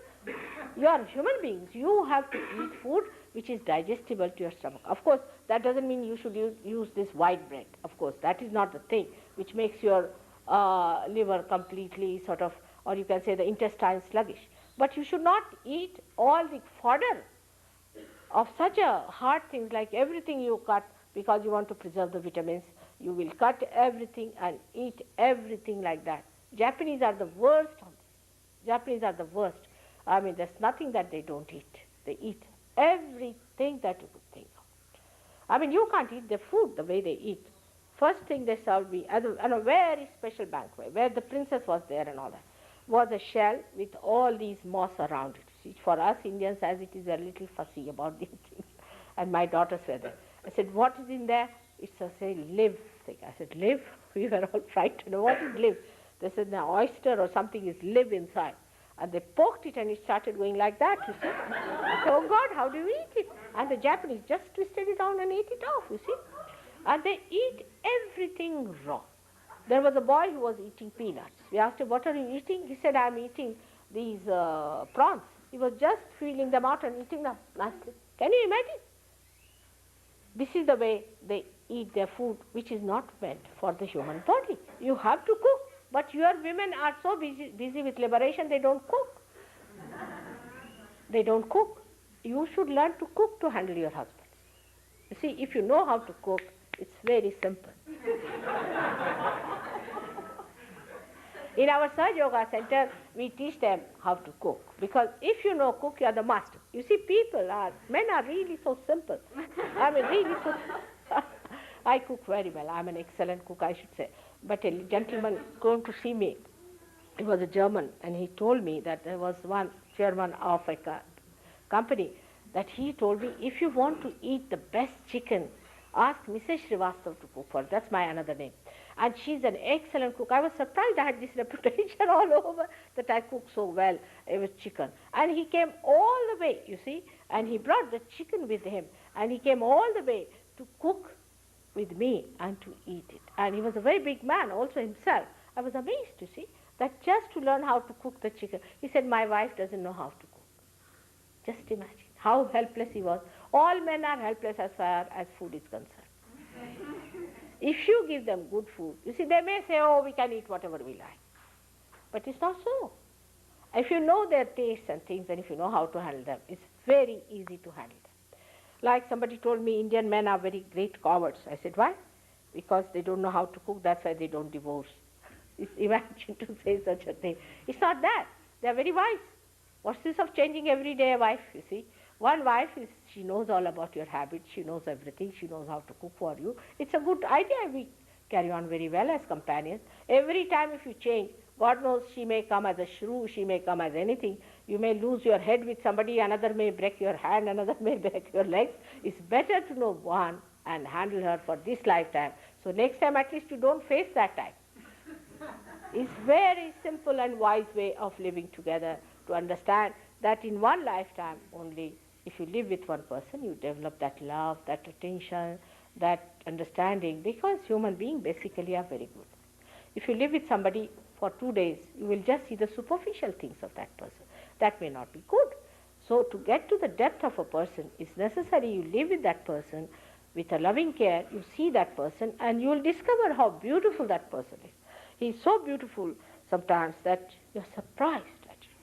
You are human beings. You have to eat food which is digestible to your stomach. Of course, that doesn't mean you should use this white bread. Of course, that is not the thing which makes your liver completely sort of, or you can say the intestine sluggish. But you should not eat all the fodder of such a hard things, like everything you cut because you want to preserve the vitamins. You will cut everything and eat everything like that. Japanese are the worst on this. Japanese are the worst. I mean, there's nothing that they don't eat. They eat everything that you could think of. I mean, you can't eat their food the way they eat. First thing they served me at a very special banquet where the princess was there and all that, was a shell with all these moss around it. See, for us Indians, as it is, a little fussy about these things. And my daughters were there. I said, what is in there? It's a, say, live thing. I said, live? We were all frightened. What is live? They said, the oyster or something is live inside. And they poked it and it started going like that, you see. I said, oh God, how do you eat it? And the Japanese just twisted it down and ate it off, you see. And they eat everything raw. There was a boy who was eating peanuts. We asked him, what are you eating? He said, I'm eating these prawns. He was just feeling them out and eating them nicely. Can you imagine? This is the way they eat their food, which is not meant for the human body. You have to cook. But your women are so busy with liberation, they don't cook. They don't cook. You should learn to cook to handle your husbands. You see, if you know how to cook, it's very simple. In our Sahaja Yoga Center, we teach them how to cook. Because if you know cook, you are the master. You see, men are really so simple. I mean, really so I cook very well. I'm an excellent cook, I should say. But a gentleman came to see me. He was a German, and he told me that there was one chairman of a company that he told me, if you want to eat the best chicken, ask Mrs. Srivastav to cook for it. That's my another name. And she's an excellent cook. I was surprised I had this reputation all over that I cook so well with chicken. And he came all the way, you see, and he brought the chicken with him. And he came all the way to cook with me and to eat it. And he was a very big man also himself. I was amazed to see that just to learn how to cook the chicken. He said, my wife doesn't know how to cook. Just imagine how helpless he was. All men are helpless as far as food is concerned. If you give them good food, you see, they may say, oh, we can eat whatever we like. But it's not so. If you know their tastes and things, and if you know how to handle them, it's very easy to handle them. Like somebody told me, Indian men are very great cowards. I said, why? Because they don't know how to cook, that's why they don't divorce. Imagine to say such a thing. It's not that. They're very wise. What's this of changing every day a wife, you see? One wife, she knows all about your habits, she knows everything, she knows how to cook for you. It's a good idea. We carry on very well as companions. Every time if you change, God knows she may come as a shrew, she may come as anything. You may lose your head with somebody, another may break your hand, another may break your legs. It's better to know one and handle her for this lifetime. So next time at least you don't face that time. It's very simple and wise way of living together to understand that in one lifetime only, if you live with one person, you develop that love, that attention, that understanding, because human beings basically are very good. If you live with somebody for 2 days, you will just see the superficial things of that person. That may not be good. So to get to the depth of a person, it's necessary you live with that person with a loving care, you see that person, and you will discover how beautiful that person is. He is so beautiful sometimes that you're surprised at him.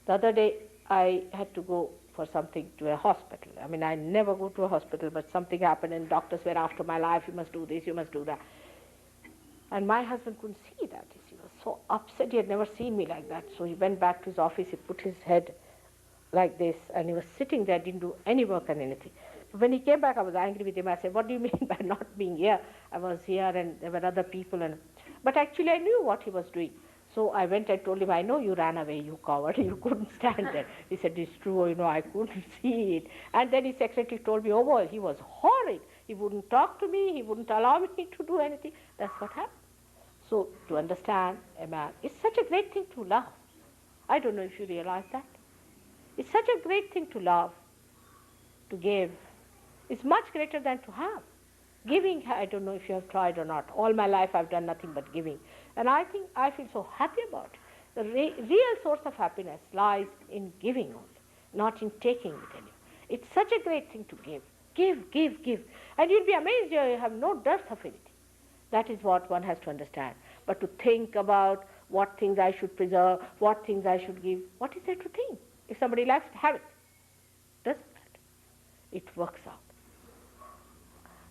The other day, I had to go for something to a hospital. I mean, I never go to a hospital, but something happened and doctors were after my life, you must do this, you must do that. And my husband couldn't see that. He was so upset, he had never seen me like that. So he went back to his office, he put his head like this, and he was sitting there, didn't do any work and anything. So when he came back, I was angry with him. I said, what do you mean by not being here? I was here and there were other people. But actually I knew what he was doing. So I went and told him, I know you ran away, you coward, you couldn't stand there. He said, it's true, I couldn't see it. And then his secretary told me, oh boy, he was horrid. He wouldn't talk to me, he wouldn't allow me to do anything. That's what happened. So to understand a man, it's such a great thing to love. I don't know if you realize that. It's such a great thing to love, to give. It's much greater than to have. Giving, I don't know if you have tried or not. All my life I've done nothing but giving. And I think I feel so happy about it. The real source of happiness lies in giving only, not in taking with anyone. It's such a great thing to give. Give, give, give. And you'll be amazed you have no dearth of anything. That is what one has to understand. But to think about what things I should preserve, what things I should give, what is there to think? If somebody likes to have it, doesn't matter. It works out.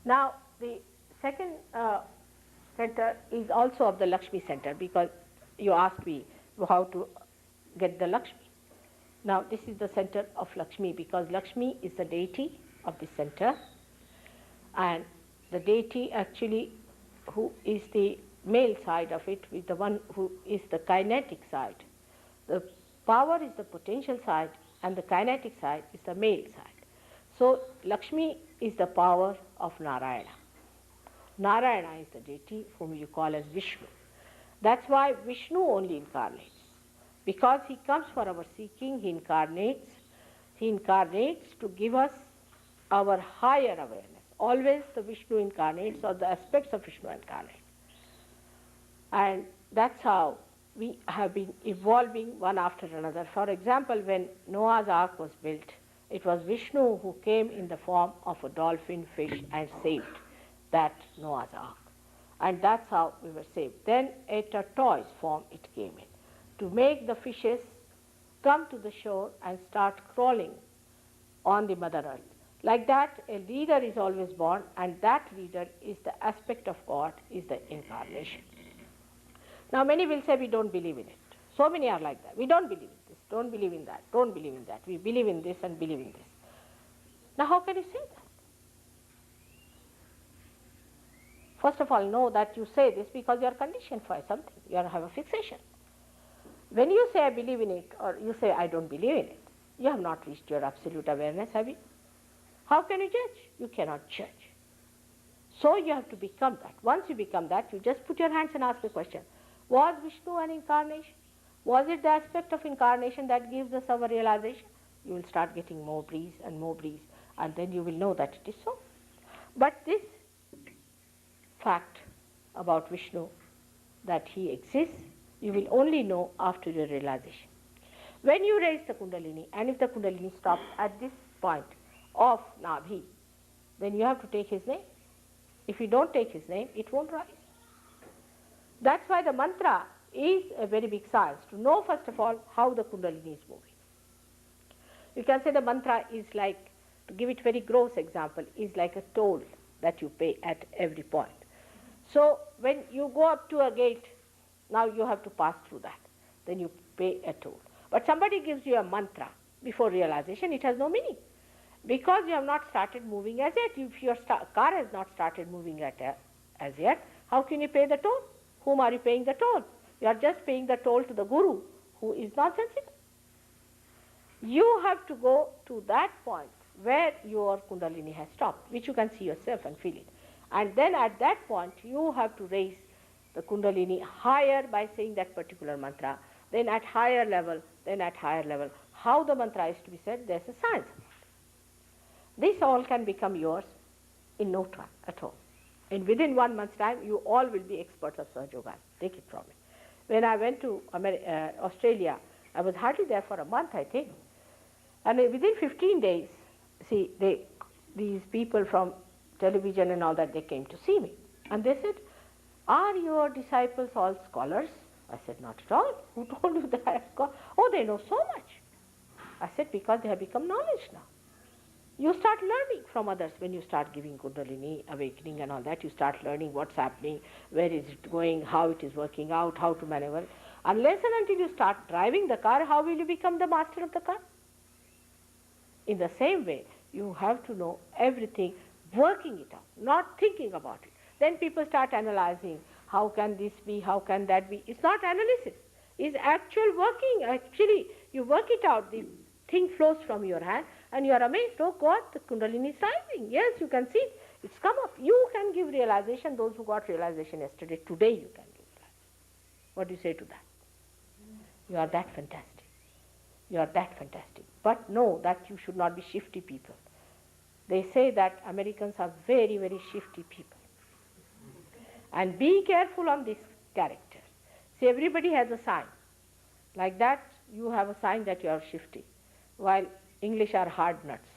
Now, the second center is also of the Lakshmi center, because you asked me how to get the Lakshmi. Now, this is the center of Lakshmi, because Lakshmi is the deity of the center, and the deity actually who is the male side of it is the one who is the kinetic side. The power is the potential side and the kinetic side is the male side. So Lakshmi is the power of Narayana. Narayana is the deity whom you call as Vishnu. That's why Vishnu only incarnates. Because he comes for our seeking, he incarnates to give us our higher awareness. Always the Vishnu incarnates, or the aspects of Vishnu incarnate. And that's how we have been evolving one after another. For example, when Noah's Ark was built, it was Vishnu who came in the form of a dolphin, fish, and saved that Noah's Ark. And that's how we were saved. Then a tortoise form it came in, to make the fishes come to the shore and start crawling on the Mother Earth. Like that, a leader is always born, and that leader is the aspect of God, is the incarnation. Now many will say we don't believe in it. So many are like that. We don't believe in this, don't believe in that, don't believe in that. We believe in this and believe in this. Now how can you say that? First of all, know that you say this because you are conditioned for something. You have a fixation. When you say I believe in it, or you say I don't believe in it, you have not reached your absolute awareness, have you? How can you judge? You cannot judge. So you have to become that. Once you become that, you just put your hands and ask the question, was Vishnu an incarnation? Was it the aspect of incarnation that gives us our realization? You will start getting more breeze, and then you will know that it is so. But this fact about Vishnu, that he exists, you will only know after your realization. When you raise the Kundalini, and if the Kundalini stops at this point of Nabhi, then you have to take his name. If you don't take his name, it won't rise. That's why the mantra is a very big science, to know first of all how the Kundalini is moving. You can say the mantra is like, to give it very gross example, is like a toll that you pay at every point. So when you go up to a gate, now you have to pass through that. Then you pay a toll. But somebody gives you a mantra before realization, it has no meaning. Because you have not started moving as yet. If your car has not started moving as yet, how can you pay the toll? Whom are you paying the toll? You are just paying the toll to the guru, who is nonsensical. You have to go to that point where your Kundalini has stopped, which you can see yourself and feel it. And then at that point, you have to raise the Kundalini higher by saying that particular mantra, then at higher level, then at higher level. How the mantra is to be said, there's a science. This all can become yours in no time at all. And within 1 month's time, you all will be experts of Sahaja Yoga. Take it from me. When I went to Australia, I was hardly there for a month, I think. And within 15 days, see, these people from television and all that, they came to see me. And they said, are your disciples all scholars? I said, not at all. Who told you that I am scholars? Oh, they know so much. I said, because they have become knowledge now. You start learning from others when you start giving Kundalini, awakening and all that. You start learning what's happening, where is it going, how it is working out, how to maneuver. Unless and until you start driving the car, how will you become the master of the car? In the same way, you have to know everything, working it out, not thinking about it. Then people start analyzing, how can this be, how can that be. It's not analysis, it's actual working. Actually, you work it out, the thing flows from your hand, and you are amazed, oh God, the Kundalini is rising. Yes, you can see it. It's come up. You can give realization. Those who got realization yesterday, today you can give realization. What do you say to that? You are that fantastic. You are that fantastic. But know that you should not be shifty people. They say that Americans are very, very shifty people. And be careful on this character. See, everybody has a sign. Like that, you have a sign that you are shifty. While English are hard nuts.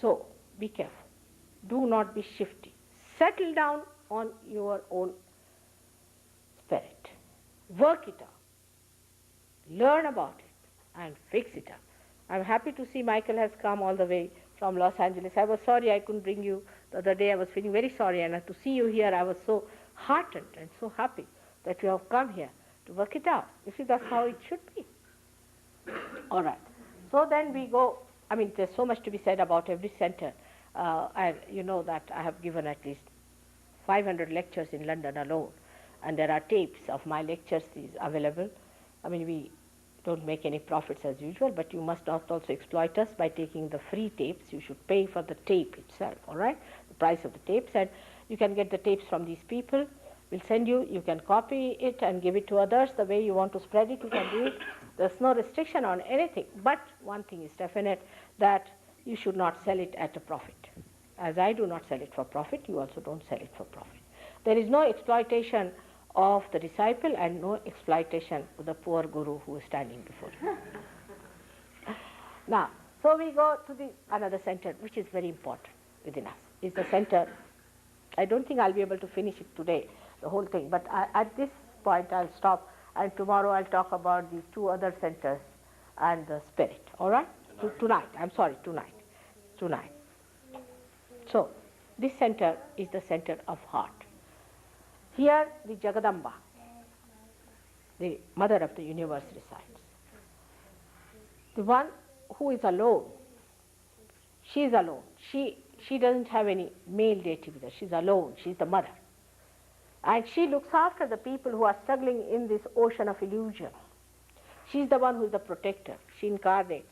So be careful. Do not be shifty. Settle down on your own spirit. Work it out. Learn about it and fix it up. I'm happy to see Michael has come all the way from Los Angeles. I was sorry I couldn't bring you the other day. I was feeling very sorry, and to see you here, I was so heartened and so happy that you have come here to work it out. You see, that's how it should be. All right. So then we go. I mean, there's so much to be said about every center. And you know that I have given at least 500 lectures in London alone, and there are tapes of my lectures is available. I mean, we don't make any profits as usual, but you must not also exploit us by taking the free tapes. You should pay for the tape itself, all right, the price of the tapes, and you can get the tapes from these people. We'll send you, you can copy it and give it to others the way you want to spread it, you can do it. There's no restriction on anything, but one thing is definite, that you should not sell it at a profit. As I do not sell it for profit, you also don't sell it for profit. There is no exploitation of the disciple and no exploitation of the poor guru who is standing before you. Now, so we go to the another center which is very important within us, is the center. I don't think I'll be able to finish it today, the whole thing, but at this point I'll stop, and tomorrow I'll talk about these two other centers and the spirit, all right? Tonight. So, this center is the center of heart. Here the Jagadamba, the mother of the universe, resides. The one who is alone, she is alone. She doesn't have any male deity with her. She's alone. She's the mother. And she looks after the people who are struggling in this ocean of illusion. She's the one who is the protector. She incarnates.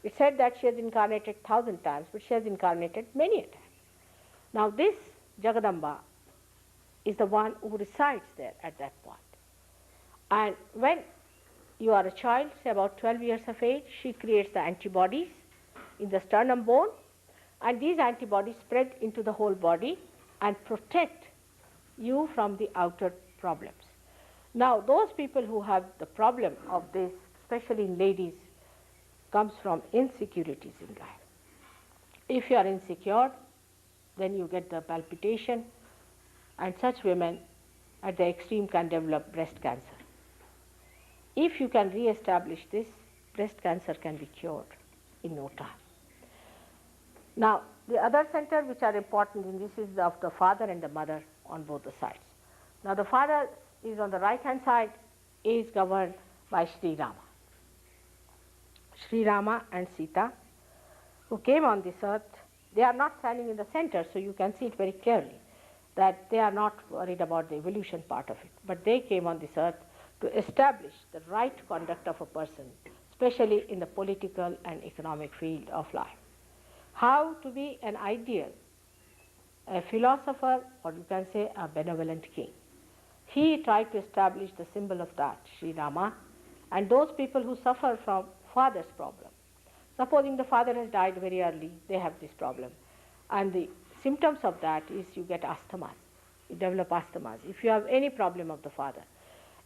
It's said that she has incarnated 1,000 times, but she has incarnated many a time. Now this Jagadamba is the one who resides there at that point. And when you are a child, say about 12 years of age, she creates the antibodies in the sternum bone, and these antibodies spread into the whole body and protect you from the outer problems. Now those people who have the problem of this, especially in ladies, comes from insecurities in life. If you are insecure, then you get the palpitation, and such women at the extreme can develop breast cancer. If you can re-establish this, breast cancer can be cured in no time. Now, the other center which are important in this is of the father and the mother on both the sides. Now, the father is on the right hand side, is governed by Sri Rama. Sri Rama and Sita, who came on this earth, they are not standing in the center, so you can see it very clearly that they are not worried about the evolution part of it, but they came on this earth to establish the right conduct of a person, especially in the political and economic field of life. How to be an ideal, a philosopher, or you can say a benevolent king. He tried to establish the symbol of that, Sri Rama, and those people who suffer from father's problem. Supposing the father has died very early, they have this problem. And the symptoms of that is you get asthmas. You develop asthmas. If you have any problem of the father,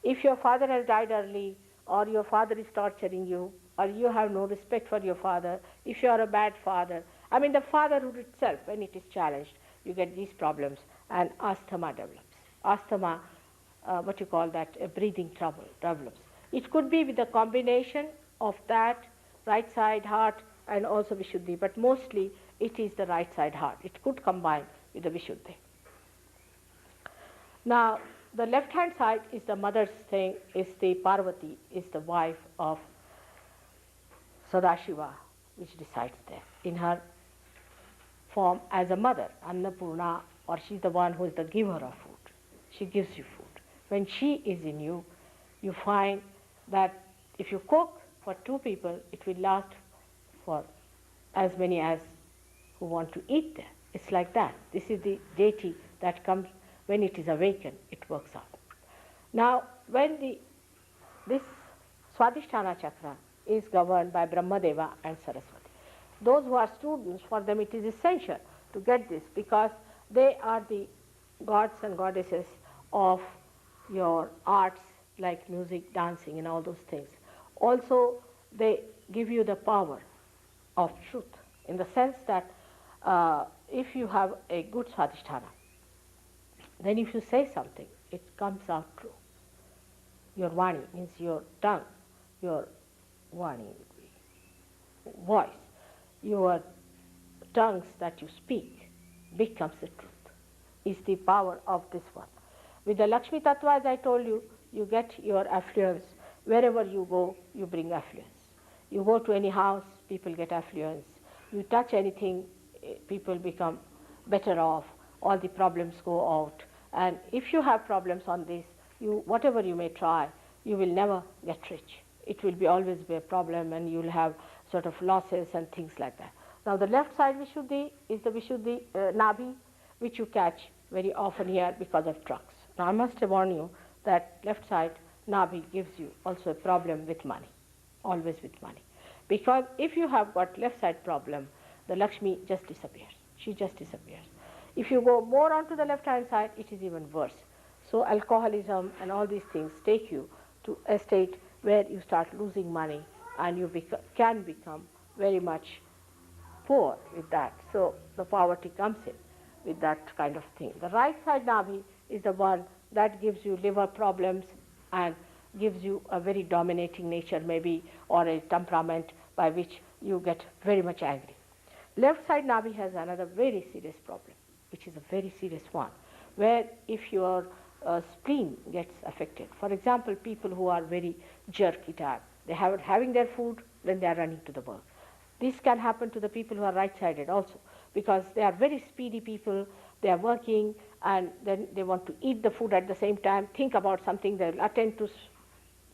if your father has died early, or your father is torturing you, or you have no respect for your father, if you are a bad father, I mean the fatherhood itself, when it is challenged, you get these problems, and asthma develops. Asthma, what you call that, breathing trouble develops. It could be with a combination of that, right side heart, and also Vishuddhi, but mostly it is the right side heart. It could combine with the Vishuddhi. Now, the left hand side is the mother's thing, is the Parvati, is the wife of Sadashiva, which resides there in her form as a mother, Annapurna, or she's the one who is the giver of food. She gives you food. When she is in you, you find that if you cook for 2 people, it will last for as many as who want to eat there. It's like that. This is the deity that comes when it is awakened, it works out. Now, when this Swadhisthana chakra is governed by Brahmadeva and Saraswati. Those who are students, for them it is essential to get this, because they are the gods and goddesses of your arts like music, dancing and all those things. Also, they give you the power of truth, in the sense that if you have a good Swadhisthana, then if you say something, it comes out true. Your Vani means your tongue, your Vani would be voice, your tongues that you speak becomes the truth, is the power of this one. With the Lakshmi Tattva, as I told you, you get your affluence. Wherever you go, you bring affluence. You go to any house, people get affluence. You touch anything, people become better off. All the problems go out. And if you have problems on this, whatever you may try, you will never get rich. It will be always be a problem, and you will have sort of losses and things like that. Now the left side Vishuddhi is the Vishuddhi Nabhi, which you catch very often here because of drugs. Now I must warn you that left side Nabhi gives you also a problem with money, always with money. Because if you have got left side problem, the Lakshmi just disappears. She just disappears. If you go more onto the left hand side, it is even worse. So alcoholism and all these things take you to a state where you start losing money, and you can become very much poor with that. So the poverty comes in with that kind of thing. The right side Nabhi is the one that gives you liver problems and gives you a very dominating nature maybe, or a temperament by which you get very much angry. Left side Nabhi has another very serious problem, which is a very serious one, where if your spleen gets affected, for example, people who are very jerky type, they have having their food, then they are running to the work. This can happen to the people who are right-sided also, because they are very speedy people, they are working, and then they want to eat the food at the same time, think about something, they will attend to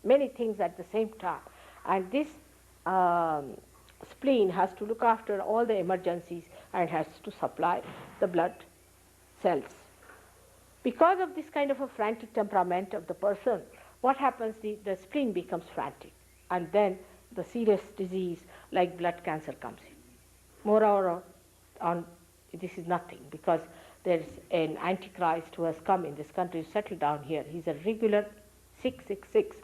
many things at the same time. And this spleen has to look after all the emergencies and has to supply the blood cells. Because of this kind of a frantic temperament of the person, what happens, the spleen becomes frantic, and then the serious disease like blood cancer comes in. Moreover, this is nothing, because there is an antichrist who has come in this country, settled down here. He's a regular 666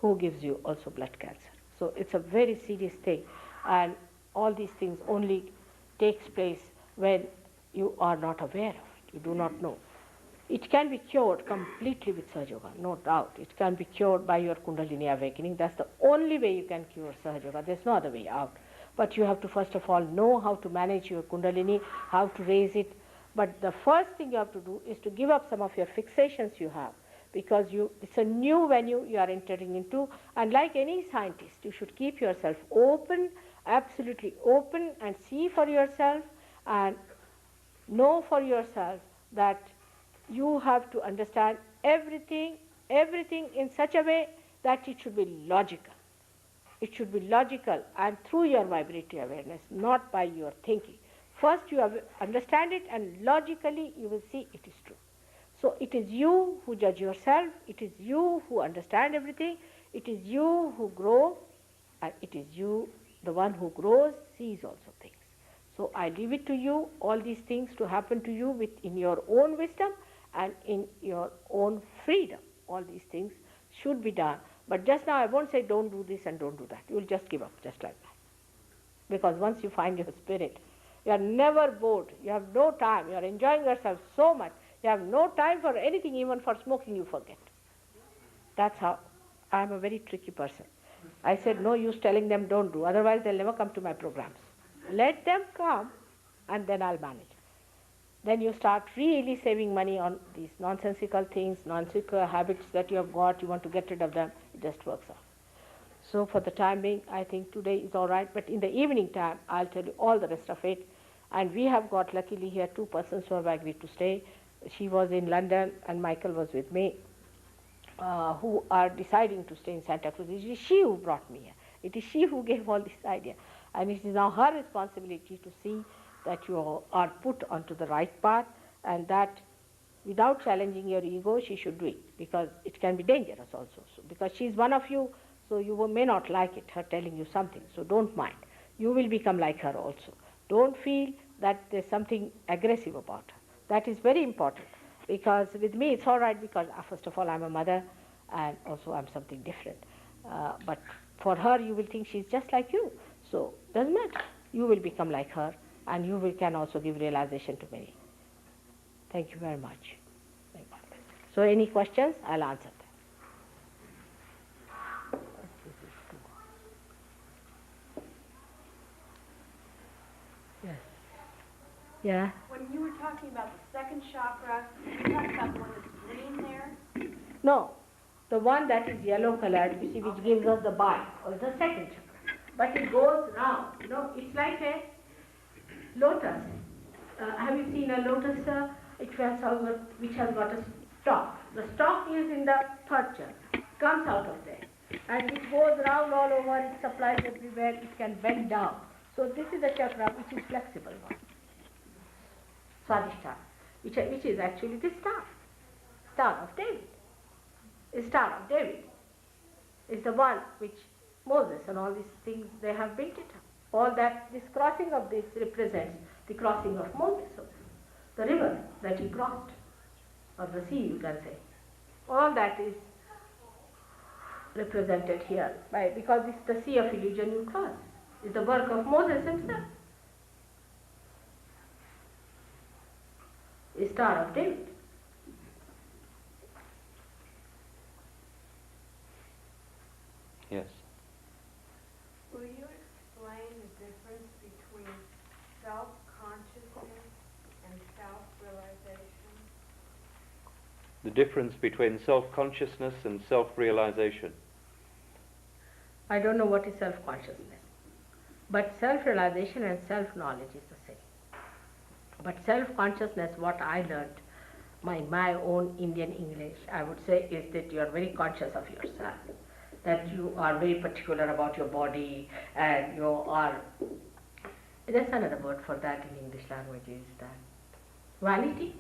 who gives you also blood cancer. So it's a very serious thing, and all these things only takes place when you are not aware of it, you do not know. It can be cured completely with Sahaja Yoga, no doubt. It can be cured by your Kundalini awakening. That's the only way you can cure Sahaja Yoga. There's no other way out. But you have to first of all know how to manage your Kundalini, how to raise it. But the first thing you have to do is to give up some of your fixations you have, because it's a new venue you are entering into. And like any scientist, you should keep yourself open, absolutely open, and see for yourself and know for yourself that you have to understand everything in such a way that it should be logical. It should be logical, and through your vibratory awareness, not by your thinking. First you understand it, and logically you will see it is true. So it is you who judge yourself, it is you who understand everything, it is you who grow, and it is you, the one who grows, sees also things. So I leave it to you, all these things to happen to you in your own wisdom and in your own freedom. All these things should be done. But just now I won't say don't do this and don't do that. You will just give up just like that. Because once you find your spirit, you are never bored. You have no time. You are enjoying yourself so much. You have no time for anything, even for smoking you forget. That's how I am a very tricky person. I said no use telling them don't do, otherwise they'll never come to my programs. Let them come and then I'll manage. Then you start really saving money on these nonsensical things, nonsensical habits that you have got, you want to get rid of them, it just works out. So for the time being, I think today is all right, but in the evening time, I'll tell you all the rest of it. And we have got luckily here 2 persons who have agreed to stay. She was in London and Michael was with me, who are deciding to stay in Santa Cruz. It is she who brought me here. It is she who gave all this idea. And it is now her responsibility to see that you are put onto the right path, and that without challenging your ego, she should do it, because it can be dangerous also. So, because she is one of you, so you may not like it, her telling you something, so don't mind. You will become like her also. Don't feel that there's something aggressive about her. That is very important, because with me it's all right, because first of all I'm a mother, and also I'm something different. But for her you will think she's just like you, so doesn't matter. You will become like her, and can also give realization to many. Thank you very much. So any questions? I'll answer them. Yes. Yeah. When you were talking about the second chakra, you talked about the one that's green there? No, the one that is yellow colored, you see, which gives us the bite, or the second chakra. But it goes round, it's like a lotus. Have you seen a lotus which has got a stalk? The stalk is in the third chakra, comes out of there. And it goes round all over, it supplies everywhere, it can bend down. So this is the chakra which is flexible one. Swadhisthana, which is actually the Star of David. The Star of David is the one which Moses and all these things, they have built it up. All that, this crossing of this represents the crossing of Moses, the river that he crossed, or the sea you can say. All that is represented here, because it's the sea of illusion you cross. It's the work of Moses himself. The Star of David. Yes. Will you explain the difference between self-consciousness and self-realization? The difference between self-consciousness and self-realization. I don't know what is self-consciousness, but self-realization and self-knowledge is the same. But self-consciousness, what I learned, my own Indian English, I would say, is that you are very conscious of yourself, that you are very particular about your body, and you are, there's another word for that in English language, is that vanity?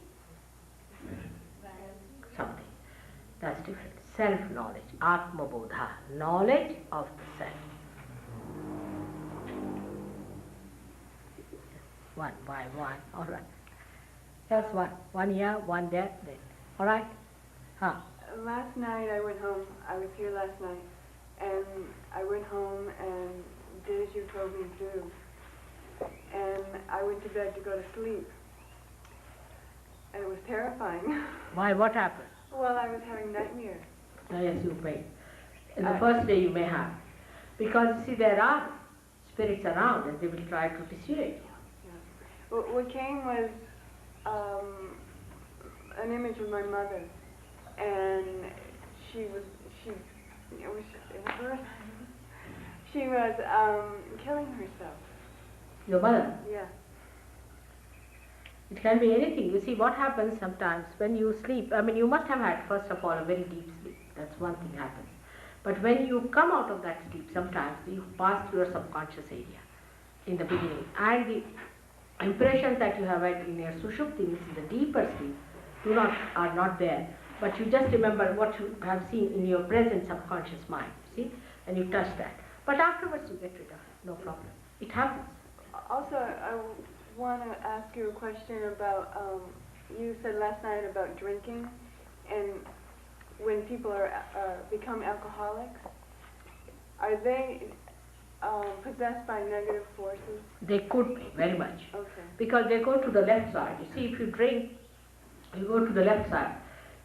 Something. That's different. Self-knowledge, Atma Bodha, knowledge of the self. One by one, all right. Just one here, one there, then. All right? Huh? Last night I went home. I was here last night, and I went home and did as you told me to do. And I went to bed to go to sleep, and it was terrifying. Why? What happened? Well, I was having nightmares. Oh, yes, you may. In the first day you may have. Because, you see, there are spirits around and they will try to dissuade you. Well, what came was an image of my mother, and she was killing herself. Your mother? Yeah. It can be anything. You see, what happens sometimes when you sleep, I mean, you must have had, first of all, a very deep sleep. That's one thing happens. But when you come out of that sleep, sometimes you pass through your subconscious area in the beginning. And the impressions that you have had in your sushupti, means in the deeper sleep, are not there. But you just remember what you have seen in your present subconscious mind, see? And you touch that. But afterwards you get rid of it, no problem. It happens. Also, I want to ask you a question about, you said last night about drinking, and when people become alcoholics, are they possessed by negative forces? They could be, very much. Okay. Because they go to the left side. You see, if you drink, you go to the left side.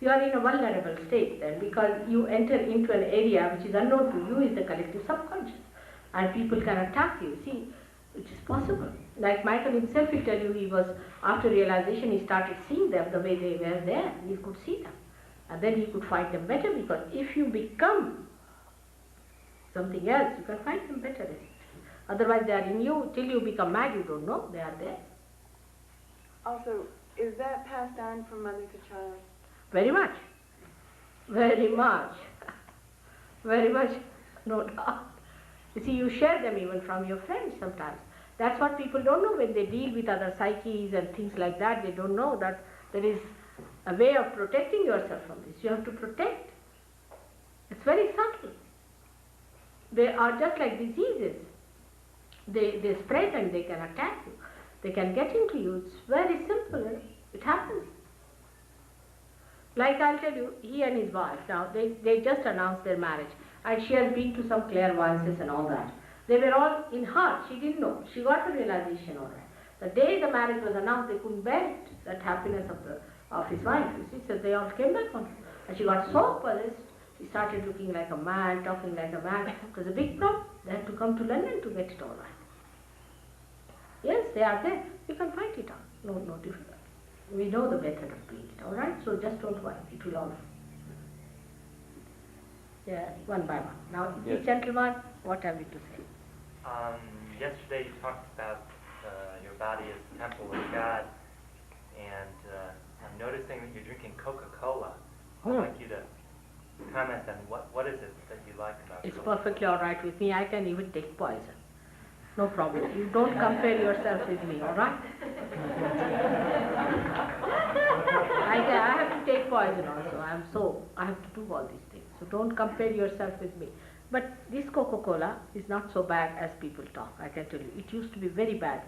You are in a vulnerable state then, because you enter into an area which is unknown to you, is the collective subconscious. And people can attack you, see, which is possible. Like Michael himself will tell you, he was, after realization, he started seeing them the way they were there. He could see them. And then he could fight them better, because if you become something else, you can fight them better. Otherwise they are in you. Till you become mad, you don't know they are there. Also, is that passed on from mother to child? Very much. Very much. Very much, no doubt. You see, you share them even from your friends sometimes. That's what people don't know when they deal with other psyches and things like that. They don't know that there is a way of protecting yourself from this. You have to protect. It's very subtle. They are just like diseases. They spread and they can attack you. They can get into you. It's very simple. It happens. Like I'll tell you, he and his wife, now they just announced their marriage, and she has been to some clairvoyances and all that. They were all in her, she didn't know. She got a realization all right. The day the marriage was announced, they couldn't bear it, that happiness of his wife. You see, so they all came back on her. And she got so possessed, she started looking like a man, talking like a man. It was a big problem. They had to come to London to get it all right. Yes, they are there. You can fight it out. No difficulty. We know the method of doing it, all right? So just don't worry. It will all. Yeah, one by one. Now, Yes. this gentleman, what have you to say? Yesterday you talked about your body as the temple of God, and I'm noticing that you're drinking Coca-Cola. I'd like you to comment on what is it that you like about It's Coca-Cola? perfectly all right with me. I can even take poison. No problem. You don't compare yourself with me, all right? I have to take poison also. I have to do all these things. So don't compare yourself with me. But this Coca-Cola is not so bad as people talk, I can tell you. It used to be very bad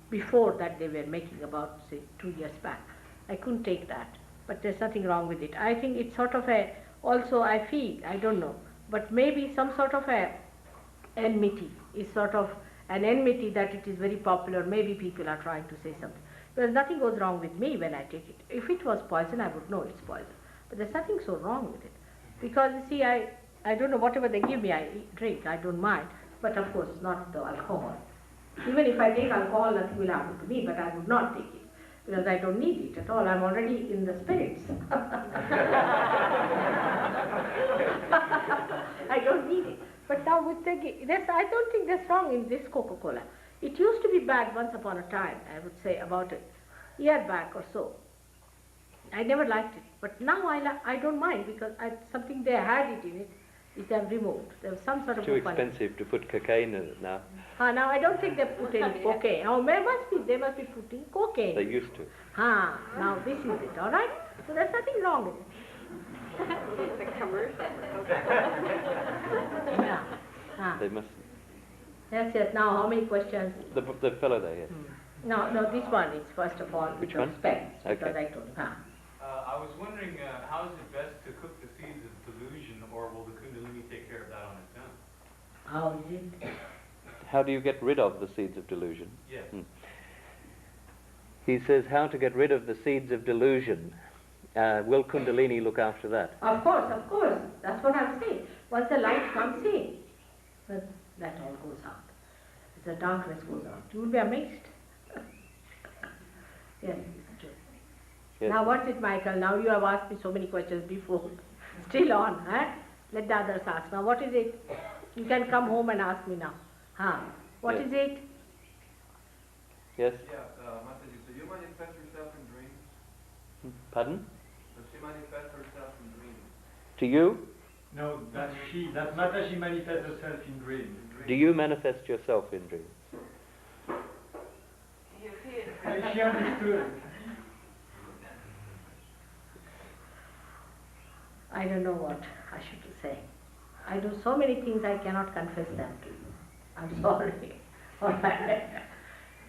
before that they were making about, say, 2 years back. I couldn't take that. But there's nothing wrong with it. I think it's sort of also I feel, I don't know, but maybe some sort of enmity is sort of an enmity that it is very popular. Maybe people are trying to say something. Because nothing goes wrong with me when I take it. If it was poison, I would know it's poison. But there's nothing so wrong with it. Because you see, I don't know, whatever they give me, I drink. I don't mind. But of course, not the alcohol. Even if I take alcohol, nothing will happen to me, but I would not take it. Because I don't need it at all. I'm already in the spirits. I don't need it. But now with I don't think there's wrong in this Coca-Cola. It used to be bad once upon a time, I would say about a year back or so. I never liked it. But now I don't mind because something they had it in it is they have removed. There was some sort of Too expensive to put cocaine in it now. Now I don't think they put in cocaine. Oh, they must be putting cocaine. They used to. Now this is it, all right? So there's nothing wrong with it. It's a commercial. Yeah. They must. Yes. Now how many questions? The fellow there, yes. No, this one is first of all Which with one? specs, because Okay. I told you. I was wondering, how is it best to cook the seeds of delusion, or will the Kundalini take care of that on its own? How is it? How do you get rid of the seeds of delusion? Yes. He says how to get rid of the seeds of delusion. Will Kundalini look after that? Of course. That's what I'm saying. Once the light comes in, that all goes out. The darkness goes out. You will be amazed. Yes, it's true. Yes. Now what's it, Michael? Now you have asked me so many questions before. Still on, huh? Let the others ask. Now what is it? You can come home and ask me now. What Yes. is it? Yes? Yeah, Mataji, so you manifest yourself in dreams? Pardon? Does she manifest herself in dreams? To you? No, that Mataji manifests herself in dreams. Do you manifest yourself in dreams? She understood. I don't know what I should say. I do so many things I cannot confess them to you. I'm sorry.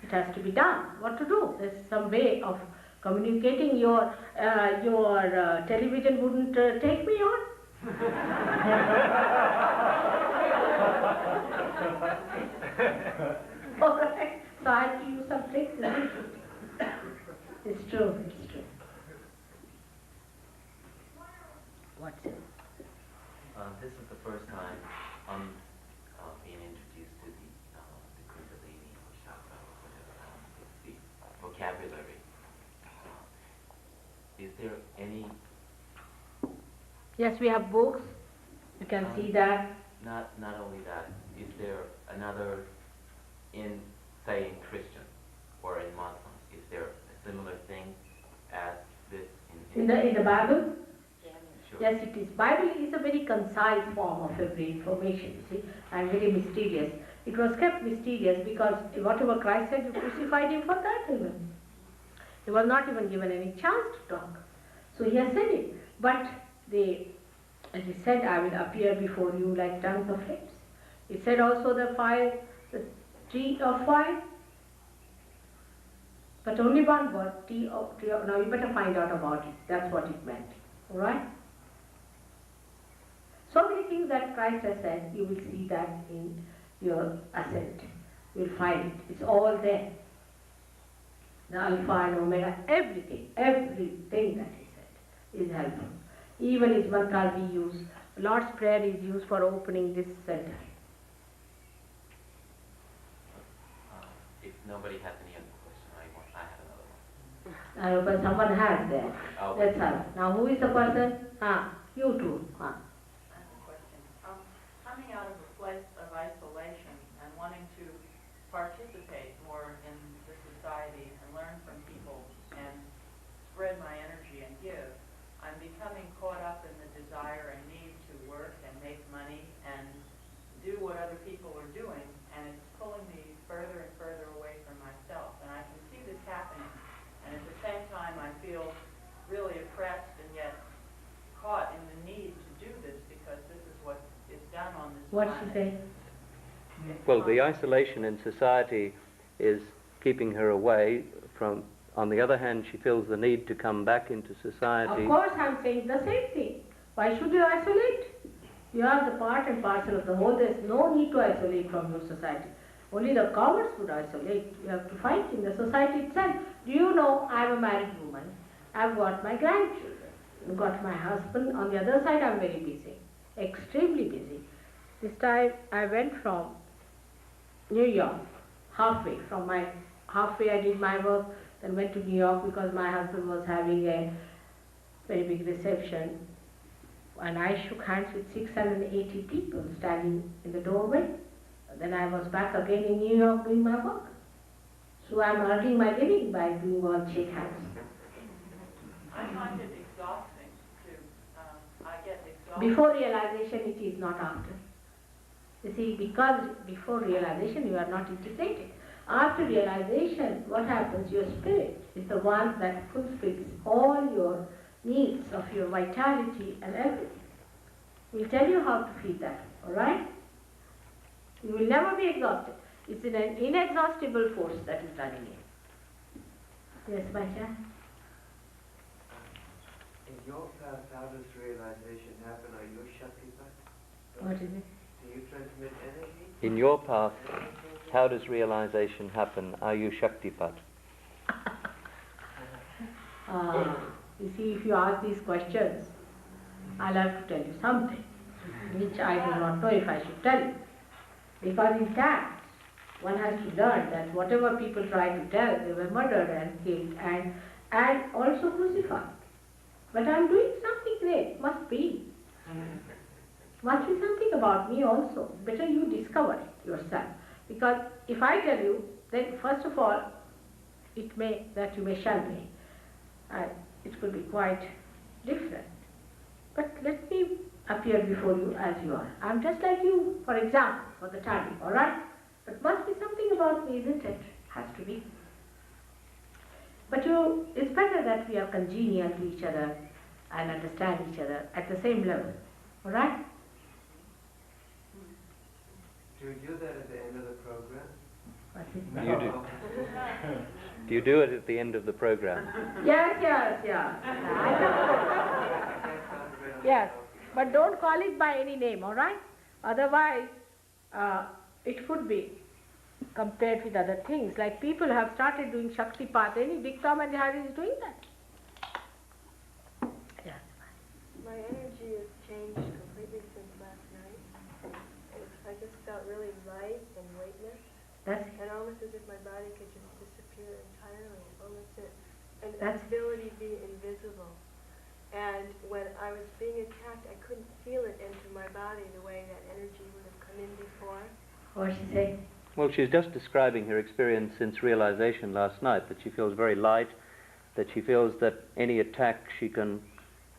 It has to be done. What to do? There's some way of communicating. Your television wouldn't take me on. All right. So I have to use some tricks. It's true. What's it? This is the first time I'm being introduced to the Kundalini or chakra or whatever, the vocabulary. Is there any... Yes, we have books. You can see that. Not only that, is there another, say in Christian or in Muslim, is there a similar thing as this In the Bible? Sure. Yes, it is. Bible is a very concise form of every information, you see, and very mysterious. It was kept mysterious because whatever Christ said, you crucified him for that even. He was not even given any chance to talk. So he has said it. But as he said, I will appear before you like tongues of flames. He said also the tree of fire. But only one word, tree of, now you better find out about it. That's what it meant. Alright? So many things that Christ has said, you will see that in your ascent. You will find it. It's all there. the Alpha and Omega, everything that he said is helpful. Even his mantra we use, Lord's Prayer is used for opening this center. If nobody has any other question, I have another one. But someone has there. Oh. Let's have. Now who is the person? You two. I have a question. Coming out of a place of isolation and wanting to participate more in the society and learn from people and spread my energy and give, I'm becoming caught up in the desire and need to work and make money and do what other people are doing, and it's pulling me further and further away from myself. And I can see this happening, and at the same time I feel really oppressed and yet caught in the need to do this because this is what is done on this What's planet. she saying? Well, the isolation in society is keeping her away from, on the other hand, she feels the need to come back into society. Of course I'm saying the same thing. Why should you isolate? You are the part and parcel of the whole. There is no need to isolate from your society. Only the cowards would isolate. You have to fight in the society itself. Do you know, I am a married woman. I've got my grandchildren. I've got my husband. On the other side, I'm very busy. Extremely busy. This time I went from New York, halfway I did my work, then went to New York because my husband was having a very big reception, and I shook hands with 680 people standing in the doorway. Then I was back again in New York doing my work. So I'm earning my living by doing all shake hands. I find it exhausting too. I get exhausted. Before realization, it is not after. You see, because before realization you are not integrated. After realization, what happens? Your spirit is the one that fulfills all your needs of your vitality and everything. We'll tell you how to feed that, alright? You will never be exhausted. It's an inexhaustible force that is running in. Yes, Masha? In your path, how does realization happen? Are you a Shaktipat? What is it? Do you transmit energy? In your path, how does realization happen? Are you Shaktipat? You see, if you ask these questions, I'll have to tell you something, which I do not know if I should tell you. Because in fact, one has to learn that whatever people try to tell, they were murdered and killed and also crucified. But I'm doing something great, must be. Must be something about me also. Better you discover it yourself. Because if I tell you, then first of all, it may, that you may shun me. And it could be quite different. But let me appear before you as you are. I'm just like you, for example, for the time, alright? But must be something about me, isn't it? Has to be. But it's better that we are congenial to each other and understand each other at the same level, alright? Do you do that at the end of the program? You do. Do you do it at the end of the program? Yes. Yes, but don't call it by any name, alright? Otherwise, it could be compared with other things. Like people have started doing Shaktipat. Any Big Tom and Harry is doing that. Yes. My energy has changed completely since last night. I just felt really light and weightless. And almost as if my body could just disappear entirely. Almost an ability to be invisible. And when I was being attacked, I couldn't feel it enter my body the way that energy would have come in before. What did she say? Well, she's just describing her experience since realization last night, that she feels very light, that she feels that any attack she can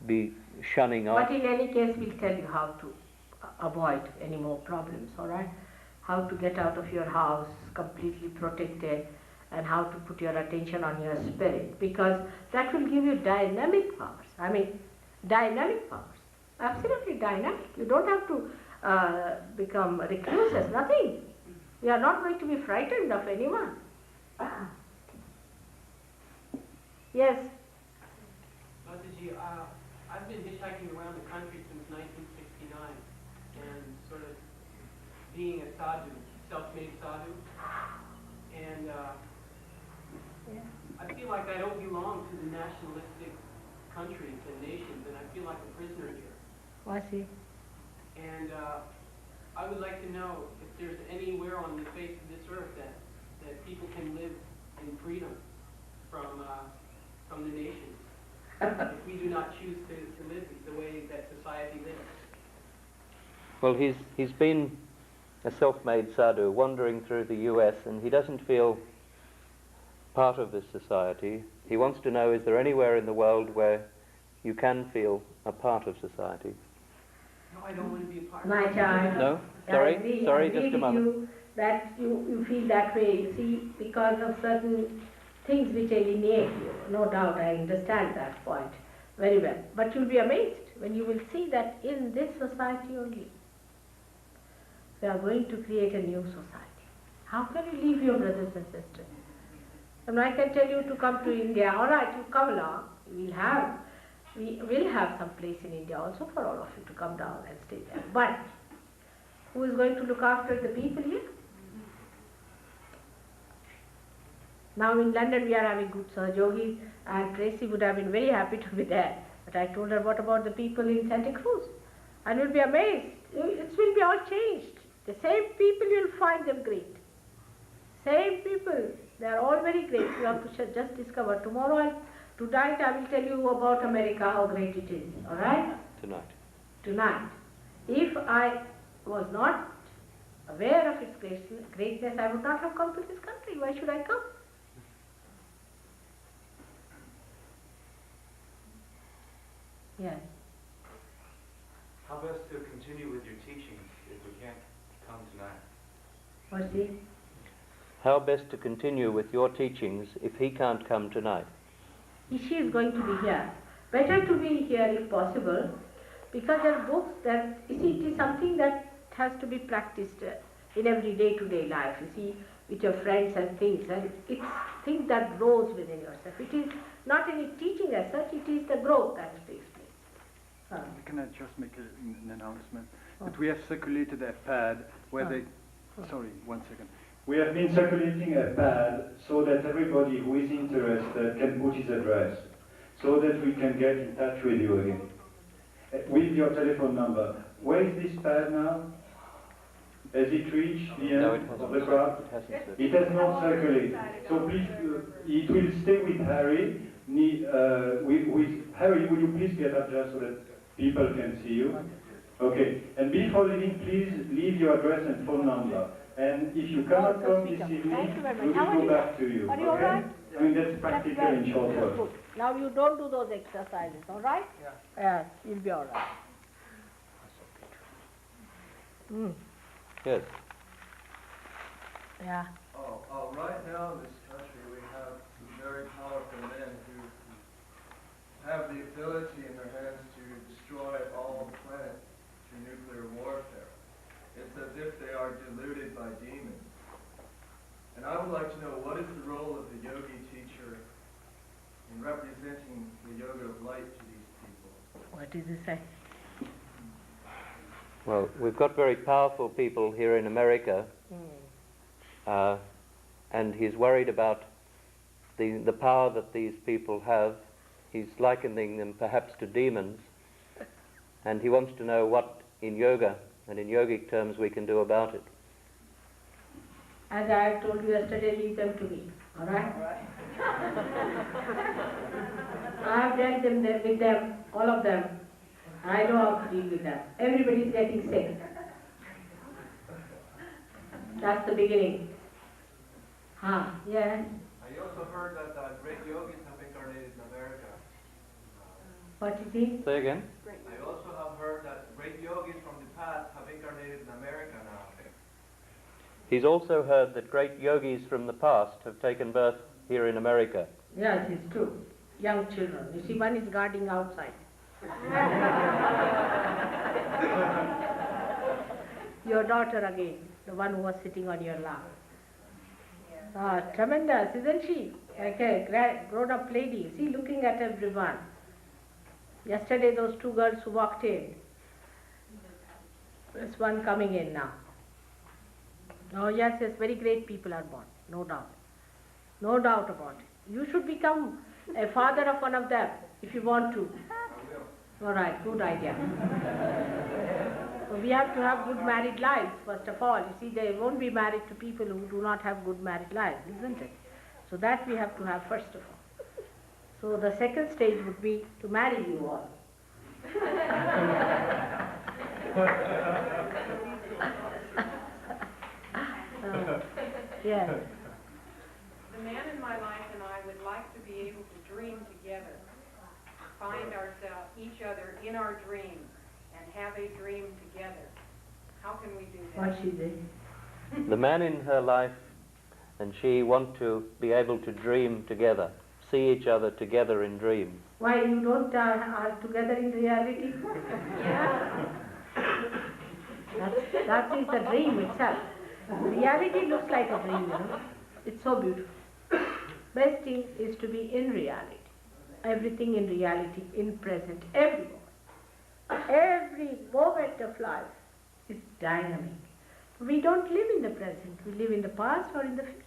be shunning off. But in any case, we'll tell you how to avoid any more problems, alright? How to get out of your house completely protected, and how to put your attention on your spirit, because that will give you dynamic powers. I mean, dynamic powers. Absolutely dynamic. You don't have to become recluses, nothing. You are not going to be frightened of anyone. Yes? Mataji, I've been hitchhiking around the country since 1969 and sort of being a sadhu, self-made sadhu. And I feel like I don't belong to the nationalistic countries and nations, and I feel like a prisoner here. I see. And I would like to know if there's anywhere on the face of this earth that people can live in freedom from the nations, if we do not choose to live the way that society lives. Well, he's been a self-made sadhu wandering through the US, and he doesn't feel part of this society. He wants to know, is there anywhere in the world where you can feel a part of society? No, I don't want to be a part My of it. child. No? I Sorry? agree Sorry, with just a moment. you that you feel that way, you see, because of certain things which alienate you. No doubt, I understand that point very well. But you'll be amazed when you will see that in this society only, we are going to create a new society. How can you leave your brothers and sisters? And I can tell you to come to India, all right, you come along, we will have some place in India also for all of you to come down and stay there. But who is going to look after the people here? Now in London we are having good Sahaja Yogis, and Tracy would have been very happy to be there. But I told her, what about the people in Santa Cruz? And you'll be amazed. It will be all changed. The same people, you'll find them great. Same people, they are all very great. You have to just discover. Tonight I will tell you about America, how great it is. All right? Tonight. If I was not aware of its greatness, I would not have come to this country. Why should I come? Yes. How best to continue with your teachings if we can't come tonight? What's he? How best to continue with your teachings if he can't come tonight? She is going to be here. Better to be here if possible, because there are books that, you see, it is something that has to be practiced in every day-to-day life, you see, with your friends and things, and it's things that grows within yourself. It is not any teaching as such, it is the growth that takes place. Can I just make an announcement? That we have circulated a pad where they... Sorry, 1 second. We have been circulating a pad so that everybody who is interested can put his address, so that we can get in touch with you again, with your telephone number. Where is this pad now? Has it reached the end of the crowd? It has not circulated. So please, it will stay with Harry. Harry, will you please get up just so that people can see you? Okay. And before leaving, please leave your address and phone number. And if you cannot come this evening, we will go back to you. Are you all right? I mean, that's practical in short words. Now you don't do those exercises, all right? Yeah. Yes, you'll be all right. Mm. Yes. Yeah. Right now in this country we have some very powerful men who have the ability in their hands to destroy all the planet through nuclear warfare. It's as if they are deluded by demons. And I would like to know, what is the role of the yogi teacher in representing the yoga of light to these people? What does he say? Well, we've got very powerful people here in America, and he's worried about the power that these people have. He's likening them perhaps to demons, and he wants to know what in yoga and in yogic terms we can do about it. As I told you yesterday, leave them to me, all right? I have dealt with them, all of them. I know how to deal with them. Everybody is getting sick. That's the beginning. Yes. I also heard that great yogis have incarnated in America. What is he? Say again? I also have heard that great yogis from the past have incarnated in America now. He's also heard that great yogis from the past have taken birth here in America. Yes, it's true. Young children. You see, one is guarding outside. Your daughter again, the one who was sitting on your lap. Tremendous, isn't she? Like a grown-up lady. See, looking at everyone. Yesterday, those two girls who walked in. There's one coming in now. Oh, yes, very great people are born. No doubt. No doubt about it. You should become a father of one of them if you want to. All right, good idea. So we have to have good married lives, first of all. You see, they won't be married to people who do not have good married lives, isn't it? So that we have to have first of all. So the second stage would be to marry you all. Yes. The man in my life and I would like to be able to dream together, find ourselves, each other in our dreams, and have a dream together. How can we do that? What she did. The man in her life and she want to be able to dream together, see each other together in dreams. Why you don't are together in reality? Yeah. That is the dream itself. Reality looks like a dream, you know. It's so beautiful. Best thing is to be in reality. Everything in reality, in present, every moment. Every moment of life is dynamic. We don't live in the present. We live in the past or in the future.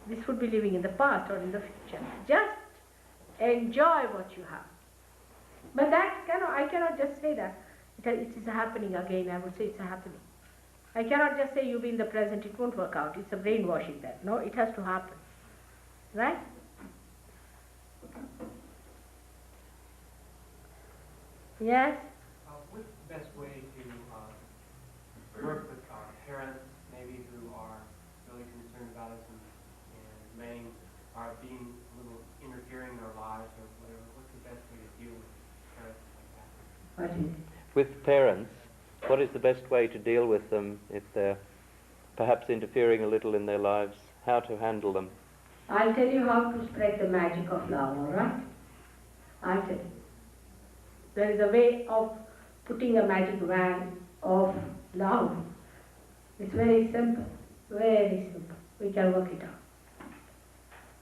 This would be living in the past or in the future. Just enjoy what you have. But that I cannot just say that it is happening again. I would say it's happening. I cannot just say you be in the present, it won't work out. It's a brainwashing that. No, it has to happen. Right? Yes? What's the best way to work with our parents, maybe who are really concerned about us and laying, are being a little interfering in our lives or whatever? What's the best way to deal with parents like that? What is it? With parents, what is the best way to deal with them if they're perhaps interfering a little in their lives? How to handle them? I'll tell you how to spread the magic of love, all right? I'll tell you. There is a way of putting a magic wand of love. It's very simple, very simple. We can work it out.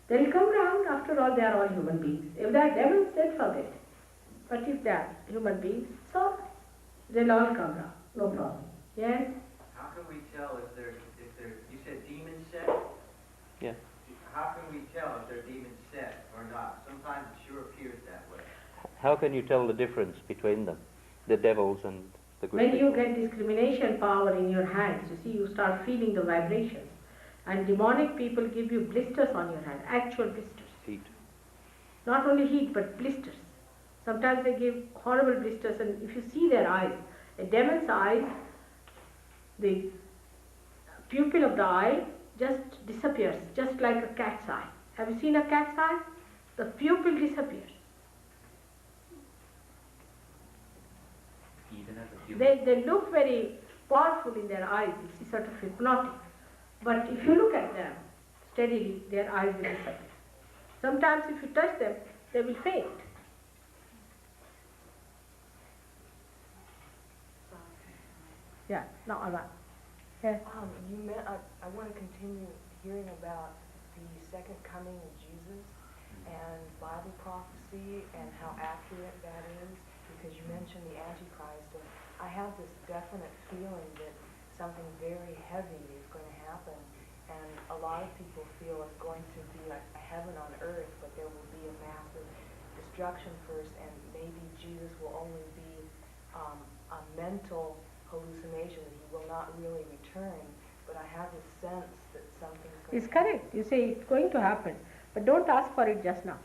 They'll come round. After all, they are all human beings. If they are devils, then forget it. But if they are human beings, so they'll all come round. No problem. Yes? How can we tell if they're, you said demon set? Yeah. How can we tell if they're demon set or not? Sometimes it sure appears that way. How can you tell the difference between them, the devils and the good When people? you get discrimination power in your hands, you see, you start feeling the vibrations. And demonic people give you blisters on your hand, actual blisters. Heat. Not only heat, but blisters. Sometimes they give horrible blisters, and if you see their eyes, a demon's eyes, the pupil of the eye just disappears, just like a cat's eye. Have you seen a cat's eye? The pupil disappears. Even as a human. They look very powerful in their eyes, it's sort of hypnotic. But if you look at them steadily, their eyes will disappear. Sometimes if you touch them, they will faint. Yeah, no, Alva. Yes. I want to continue hearing about the second coming of Jesus and Bible prophecy and how accurate that is, because you mentioned the Antichrist, and I have this definite feeling that something very heavy is going to happen, and a lot of people feel it's going to be like a heaven on earth, but there will be a massive destruction first, and maybe Jesus will only be a mental hallucination, that he will not really return, but I have this sense that something's going It's correct. You say it's going to happen, but don't ask for it just now.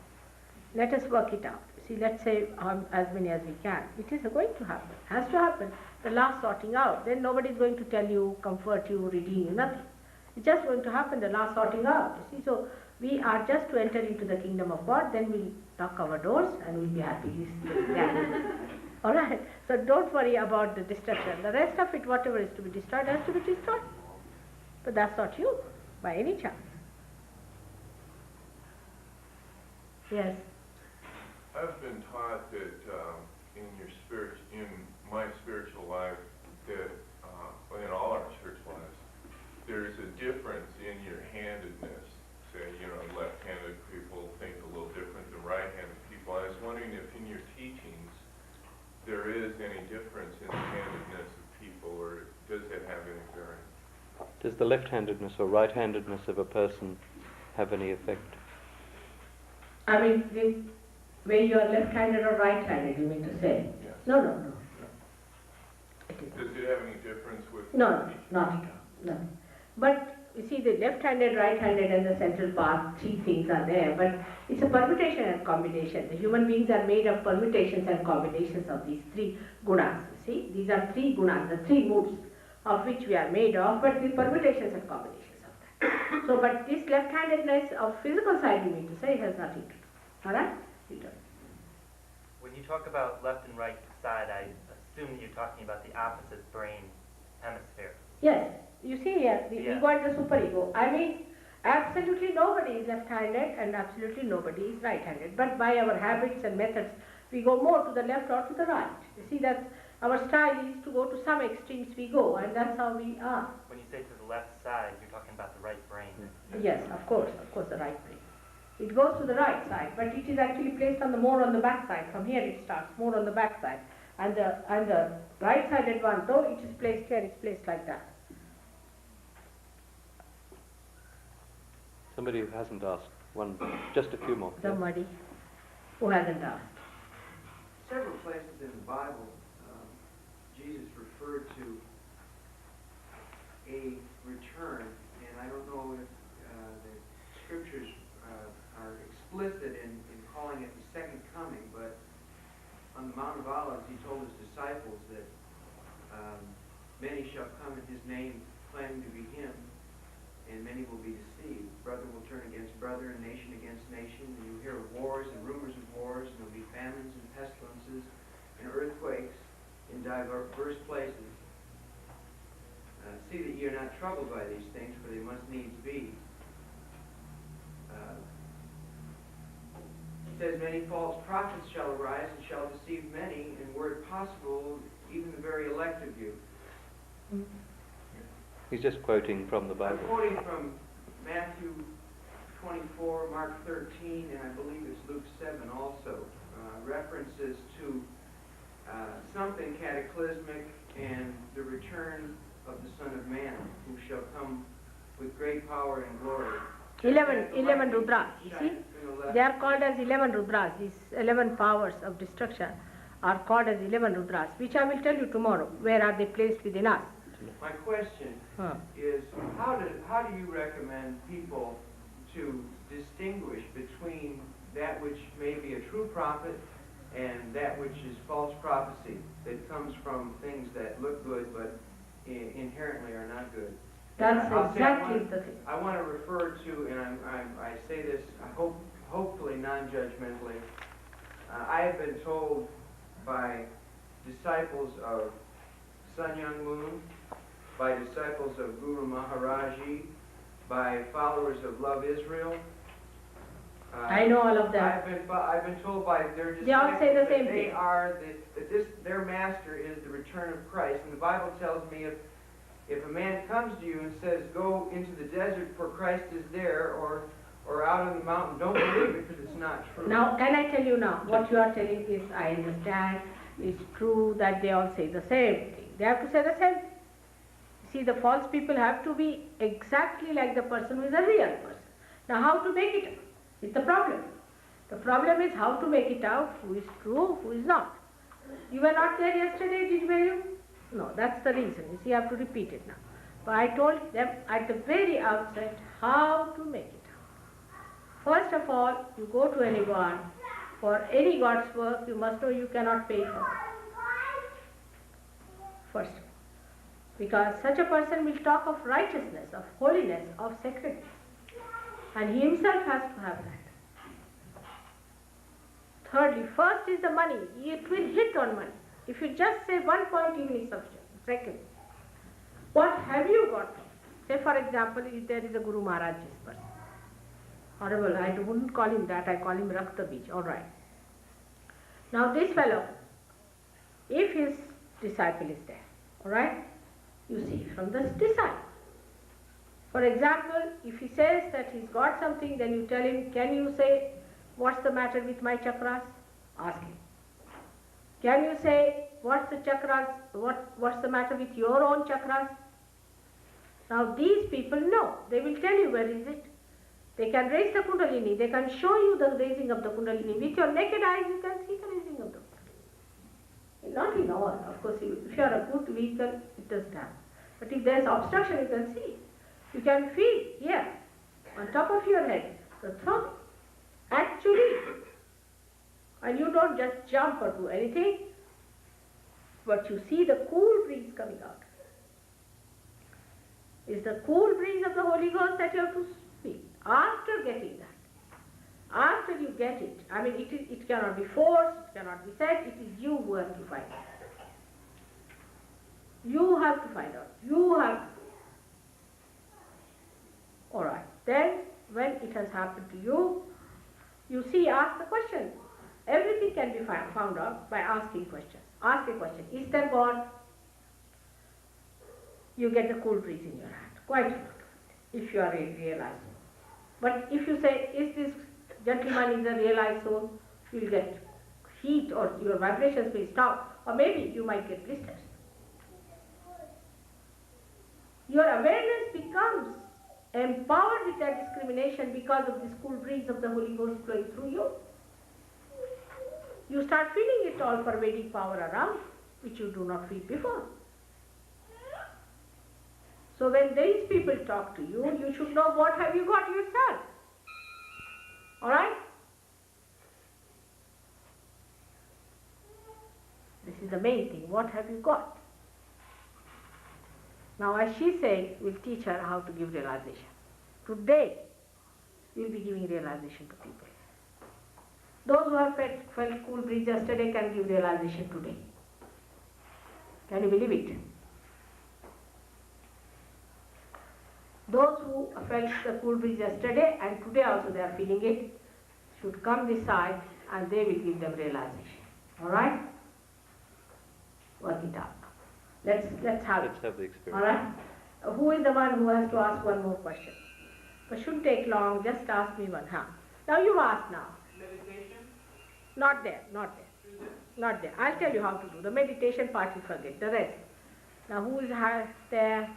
Let us work it out. See, let's say as many as we can. It is going to happen. Has to happen. The last sorting out. Then nobody is going to tell you, comfort you, redeem you, nothing. It's just going to happen, the last sorting out. You see, so we are just to enter into the kingdom of God, then we'll knock our doors and we'll be happy. All right. So don't worry about the destruction. The rest of it, whatever is to be destroyed, has to be destroyed. But that's not you, by any chance. Yes. I've been taught that in my spiritual life, that in all our spiritual lives, there's a difference in your handedness. Say, left-handed people think a little different than right-handed people. I was wondering if in your teachings there is any difference in the handedness of people, or does it have any bearing? Does the left-handedness or right-handedness of a person have any effect? I mean, where you are left-handed or right-handed, you mean to say? Yes. No. Does it have any difference with? No, not at all. No. But you see, the left-handed, right-handed, and the central part, three things are there. But it's a permutation and combination. The human beings are made of permutations and combinations of these three gunas. You see, these are three gunas, the three moods of which we are made of, but the permutations and combinations of that. So, but this left-handedness of physical side, you mean to say, has nothing to do. All right? When you talk about left and right side, I assume you're talking about the opposite brain hemisphere. Yes. You see here, the ego and the superego. I mean, absolutely nobody is left-handed and absolutely nobody is right-handed. But by our habits and methods, we go more to the left or to the right. You see, that's our style is to go to some extremes we go, and that's how we are. When you say to the left side, you're talking about the right brain. Yes, of course, the right brain. It goes to the right side, but it is actually placed on the more on the back side. From here it starts more on the back side, and the right-sided one, though it is placed here, it's placed like that. Somebody who hasn't asked, just a few more. Somebody who hasn't asked. Several places in the Bible, Jesus referred to a return, and I don't know if the scriptures are explicit in calling it the second coming, but on the Mount of Olives he told his disciples that many shall come in his name claiming to be him, and many will be deceived. Brother will turn against brother, and nation against nation, and you hear of wars and rumors of wars, and there will be famines and pestilences and earthquakes in diverse places. See that ye are not troubled by these things, for they must needs be. It says, many false prophets shall arise and shall deceive many, and were it possible, even the very elect of you. He's just quoting from the Bible. I'm quoting from Matthew 24, Mark 13, and I believe it's Luke 7 also. References to something cataclysmic and the return of the Son of Man, who shall come with great power and glory. 11 Rudras, you see? They are called as 11 Rudras. These 11 powers of destruction are called as 11 Rudras, which I will tell you tomorrow. Where are they placed within us? My question is, how do you recommend people to distinguish between that which may be a true prophet and that which is false prophecy that comes from things that look good but inherently are not good? That's exactly the thing. I want to refer to, and I say this, hopefully non-judgmentally. I have been told by disciples of Sun Myung Moon, by disciples of Guru Maharaji, by followers of Love Israel. I know all of that. I've been told by their disciples they all say the same that thing. Their master is the return of Christ. And the Bible tells me if a man comes to you and says, go into the desert for Christ is there, or out on the mountain, don't believe it because it's not true. Now, can I tell you now, what you are telling is, I understand, it's true that they all say the same thing. They have to say the same thing. See, the false people have to be exactly like the person who is a real person. Now, how to make it is the problem. The problem is how to make it out, who is true, who is not. You were not there yesterday, did you? No, that's the reason. You see, you have to repeat it now. But I told them at the very outset how to make it out. First of all, you go to anyone, for any God's work, you must know you cannot pay for it. First of all. Because such a person will talk of righteousness, of holiness, of sacredness. And he himself has to have that. Thirdly, first is the money. It will hit on money. If you just say one point, even is sufficient. Second, what have you got? Say, for example, if there is a Guru Maharaj's person. Horrible, I wouldn't call him that, I call him Rakta Bij, all right. Now this fellow, if his disciple is there, all right, you see from this disciple. For example, if he says that he's got something, then you tell him, can you say, what's the matter with my chakras? Ask him. Can you say, what's the chakras, what's the matter with your own chakras? Now these people know, they will tell you where is it. They can raise the Kundalini, they can show you the raising of the Kundalini. With your naked eyes you can see the raising of the Kundalini. Not in all, of course, if you are a good vehicle, it doesn't happen. But if there is obstruction, you can see. You can feel here, on top of your head, the thumb. Actually, and you don't just jump or do anything, but you see the cool breeze coming out. It's the cool breeze of the Holy Ghost that you have to feel. After getting that, after you get it, I mean it cannot be forced, it cannot be said, it is you who have to find out. You have to find out. You have to. Alright, then when it has happened to you, you see, ask the question. Everything can be found out by asking questions. Ask a question. Is there God? You get the cool breeze in your hand. Quite a lot of it, if you are realizing. But if you say, is this gentleman is a realized soul, you will get heat or your vibrations will stop. Or maybe you might get blisters. Your awareness becomes empowered with that discrimination because of this cool breeze of the Holy Ghost flowing through you. You start feeling it all pervading power around, which you do not feel before. So when these people talk to you, you should know what have you got yourself. Alright? This is the main thing. What have you got? Now as she said, we'll teach her how to give realization. Today, we'll be giving realization to people. Those who have felt cool breeze yesterday can give realization today. Can you believe it? Those who felt the cool breeze yesterday and today also they are feeling it should come this side and they will give them realization. Alright? Work it out. Let's have the experience. Alright? Who is the one who has to ask one more question? It shouldn't take long, just ask me one. Now you ask now. Meditation? Not there, not there. Not there. I'll tell you how to do. The meditation part you forget, the rest. Now who is there?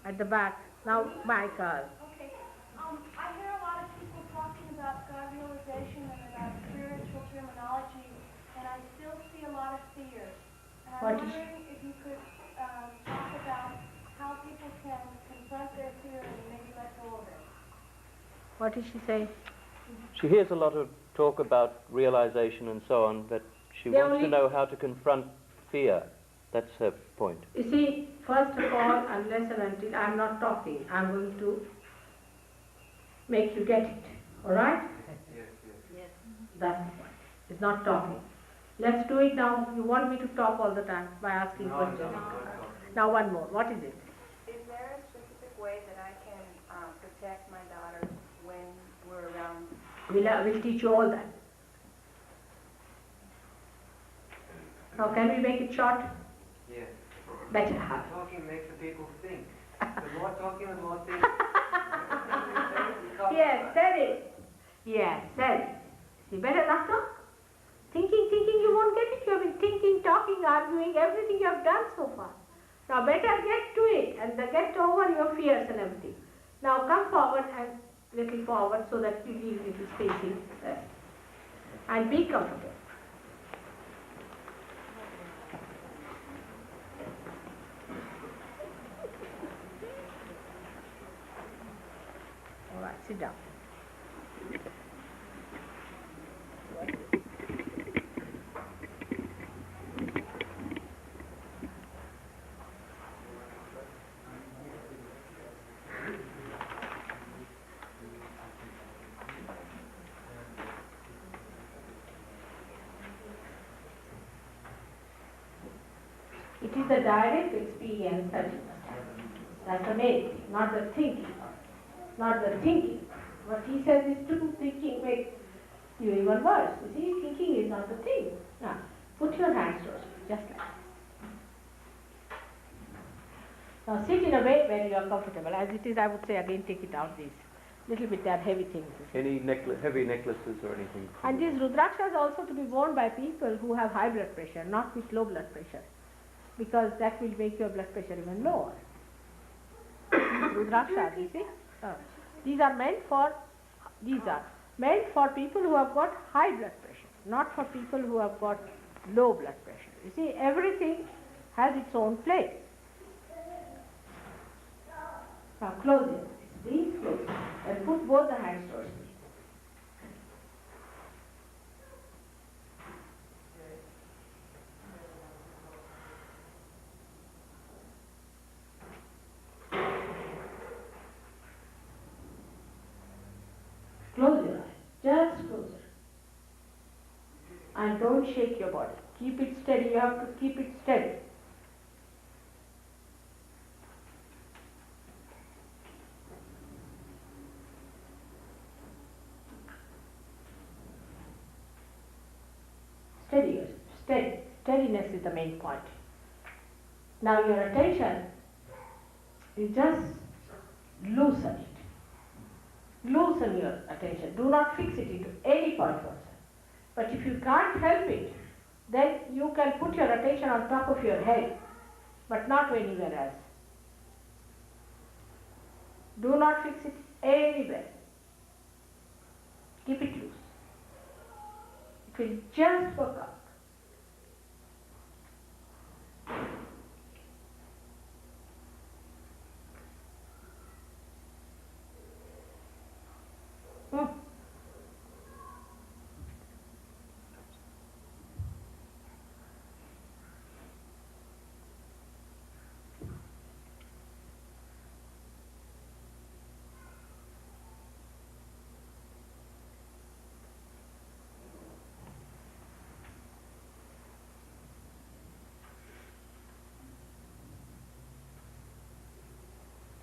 At the back. Now Michael. Okay. I hear a lot of people talking about God realization and about spiritual terminology, and I still see a lot of fears. And I'm wondering if you could talk about how people can confront their fear and maybe let go of it. What did she say? She hears a lot of talk about realization and so on, but she wants to know how to confront fear. That's her point. You see, first of all, unless and until I'm not talking, I'm going to make you get it. Alright? Yes. That's the point. It's not talking. Let's do it now. You want me to talk all the time by asking questions? No. Now one more. What is it? Is there a specific way that I can protect my daughters when we're around? We'll teach you all that. Now can we make it short? Yes. Better. Talking makes the people think. The more talking, the more thinking. Yes, said it. Yes, said it. See, better not talk. Thinking, you won't get it. You have been thinking, talking, arguing, everything you have done so far. Now better get to it and get over your fears and everything. Now come forward and little forward so that you leave little space in rest. And be comfortable. All right, sit down. It is the direct experience that you must have. That's the main thing, not the thinking. Not the thinking. What he says is to do thinking makes you even worse. You see, thinking is not the thing. Now, put your hands towards you, just like this. Now sit in a way where you are comfortable. As it is, I would say again, take it out these little bit that heavy things. Any heavy necklaces or anything? And these rudrakshas also to be worn by people who have high blood pressure, not with low blood pressure, because that will make your blood pressure even lower. Rudrakshas, you see? These are meant for people who have got high blood pressure, not for people who have got low blood pressure. You see, everything has its own place. Now close your eyes. Please close. And put both the hands towards me. Close your eyes. Just close it. And don't shake your body. Keep it steady. You have to keep it steady. Steady. Steadiness is the main point. Now your attention, you just loosen it. Loosen your attention. Do not fix it into any point whatsoever. But if you can't help it, then you can put your attention on top of your head, but not anywhere else. Do not fix it anywhere. Keep it loose. It will just work out.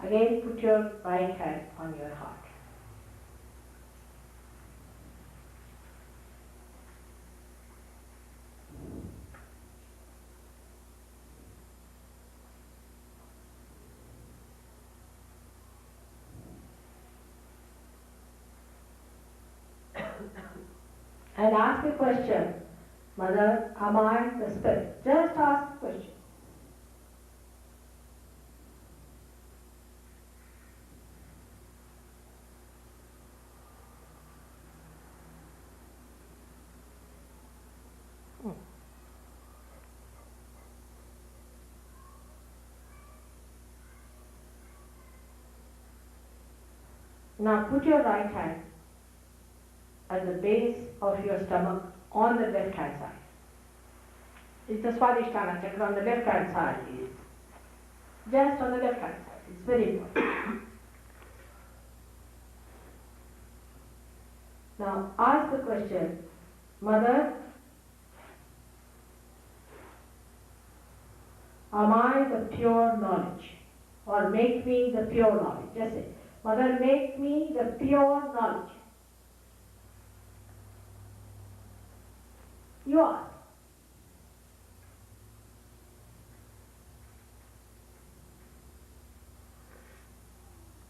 Again, put your right hand on your heart. And ask the question, Mother, am I the Spirit? Just ask the question. Now put your right hand at the base of your stomach on the left hand side. It's the Swadhisthana chakra on the left hand side. Is just on the left hand side. It's very important. Now ask the question, Mother, am I the pure knowledge? Or make me the pure knowledge. Just say, Mother, make me the pure knowledge. You are.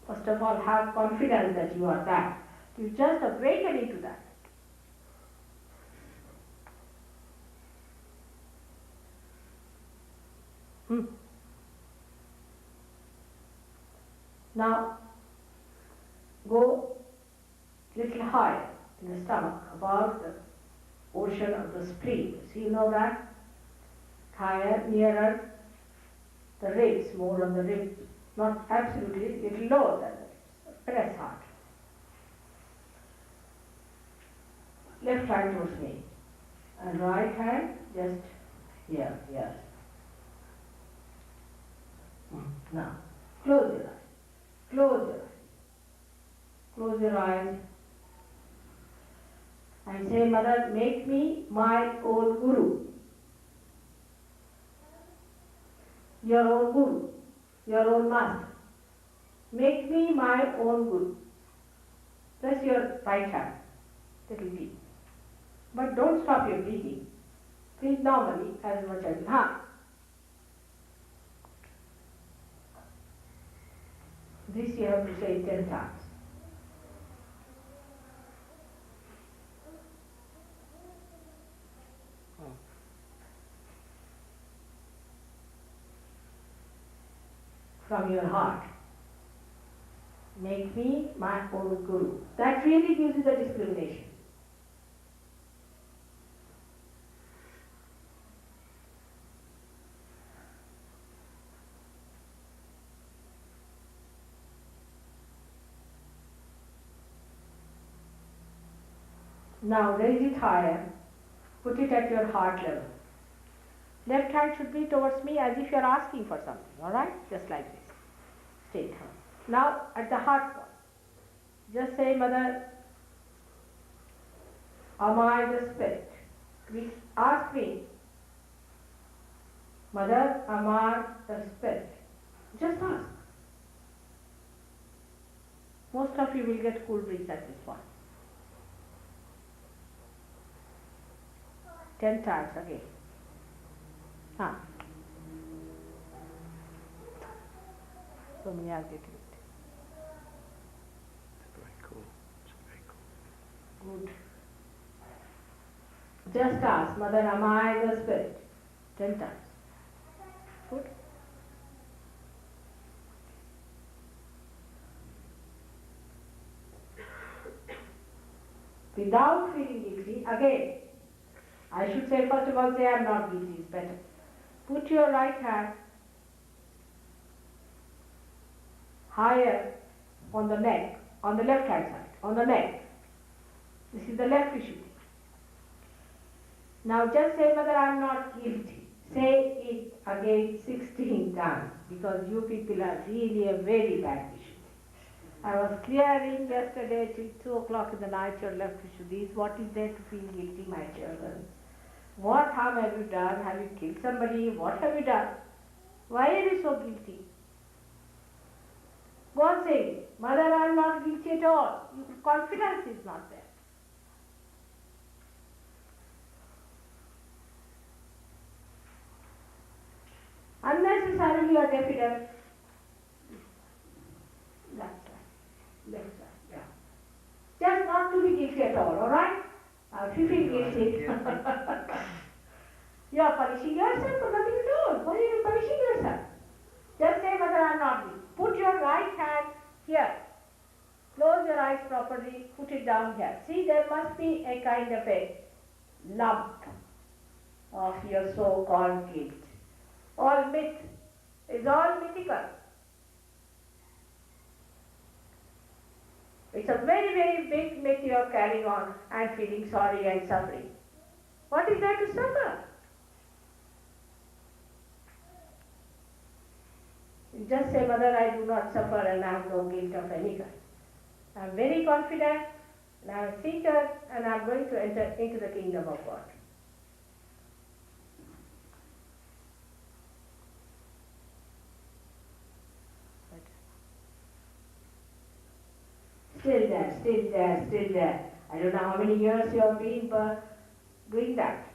First of all, have confidence that you are that. You just awaken into that. Now, go little higher in the stomach, above the ocean of the spleen. So you know that? Higher, nearer the ribs, more on the ribs. Not absolutely, little lower than the ribs. Press hard. Left hand towards me. And right hand just here, here. Now, close your eyes. Close your eyes. Close your eyes. And say, Mother, make me my own Guru. Your own Guru. Your own Master. Make me my own Guru. Press your right hand. Little deep. But don't stop your breathing. Breathe normally as much as you can. This you have to say 10 times. From your heart. Make me my own guru. That really gives you the discrimination. Now raise it higher. Put it at your heart level. Left hand should be towards me as if you are asking for something, alright? Just like this. Straight hand. Now at the heart point, just say, Mother, am I the spirit? Ask me, Mother, am I the spirit? Just ask. Most of you will get cool breeze at this point. 10 times again. So many are getting it. It's very cool. It's very cool. Good. Just ask, Mother, am I the spirit? 10 times. Good. Without feeling guilty, again, I should say, first of all, say I am not guilty, is better. Put your right hand higher on the neck, on the left hand side, on the neck. This is the left Vishuddhi. Now just say, Mother, I am not guilty. Say it again 16 times, because you people are really a very bad Vishuddhi. I was clearing yesterday till 2 o'clock in the night your left Vishuddhis. What is there to feel guilty, my children? What harm have you done? Have you killed somebody? What have you done? Why are you so guilty? Go on saying, Mother, I am not guilty at all. Your confidence is not there. Unnecessarily you are definite. Left side, yeah. Just not to be guilty at all, alright? If you feel guilty, you are punishing yourself for nothing at all. Why are you punishing yourself? Just say, Mother, I am not guilty. Put your right hand here. Close your eyes properly. Put it down here. See, there must be a kind of a lump of your so-called guilt. All myth. It's all mythical. It's a very, very big myth you are carrying on and feeling sorry and suffering. What is there to suffer? You just say, Mother, I do not suffer and I have no guilt of any kind. I am very confident and I am a seeker and I am going to enter into the kingdom of God. Still there, still there, still there. I don't know how many years you have been doing that.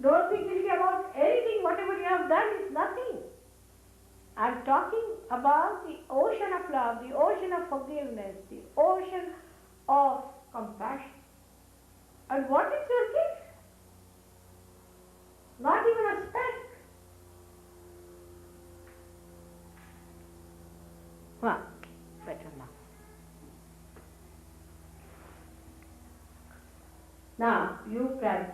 Don't be guilty about anything. Whatever you have done is nothing. I'm talking about the ocean of love, the ocean of forgiveness, the ocean of compassion. And what is your gift? Not even a speck. Well, better now. Now, you can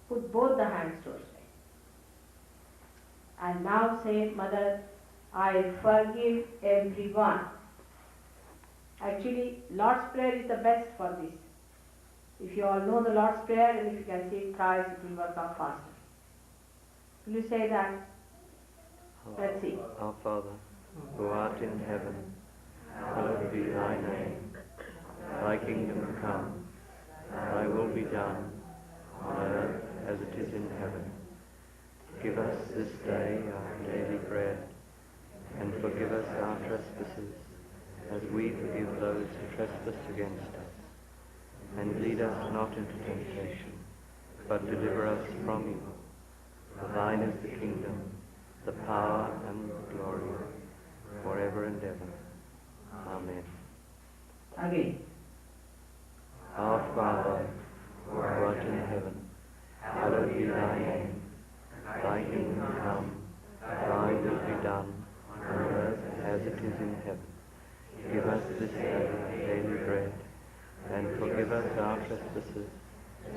put both the hands towards me. And now say, Mother, I forgive everyone. Actually, Lord's Prayer is the best for this. If you all know the Lord's Prayer and if you can say it thrice, it will work out faster. Will you say that? Let's see. Our Father, who art in heaven, hallowed be thy name. Thy kingdom come, thy will be done, on earth as it is in heaven. Give us this day our daily bread, and forgive us our trespasses, as we forgive those who trespass against us. And lead us not into temptation, but deliver us from evil. For thine is the kingdom, the power, and the glory, forever and ever. Amen. Again. Our Father, who art in heaven, hallowed be thy name. Thy kingdom come, thy will be done, on it is in heaven. Give us this day our daily bread, and forgive us our trespasses,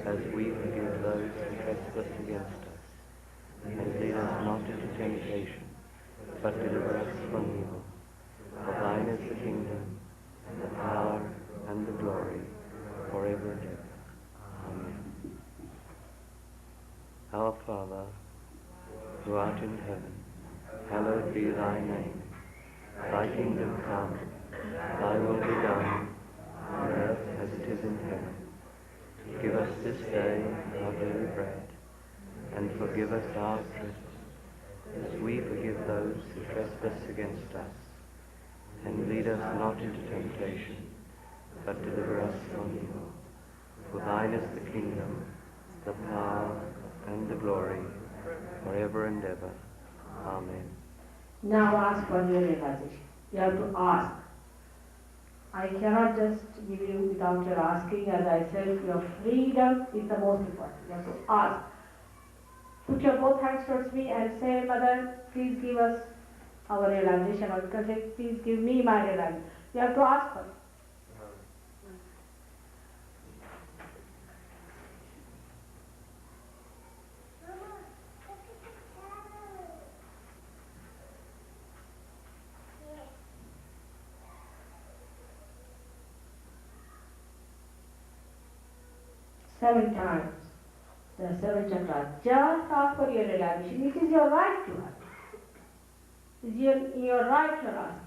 as we forgive those who trespass against us. And lead us not into temptation, but deliver us from evil. For thine is the kingdom, and the power, and the glory, forever and ever. Amen. Our Father, who art in heaven, hallowed be thy name. Thy kingdom come, thy will be done, on earth as it is in heaven. Give us this day our daily bread, and forgive us our trespasses, as we forgive those who trespass against us. And lead us not into temptation, but deliver us from evil. For thine is the kingdom, the power, and the glory, forever and ever. Amen. Now ask for your realization. You have to ask. I cannot just give you without your asking. As I said, your freedom is the most important. You have to ask. Put your both hands towards me and say, Mother, please give us our realization. Or you can say, please give me my realization. You have to ask for it. 7 times. The 7 chakras. Just ask for your realization. It is your right to ask. It is your right to ask.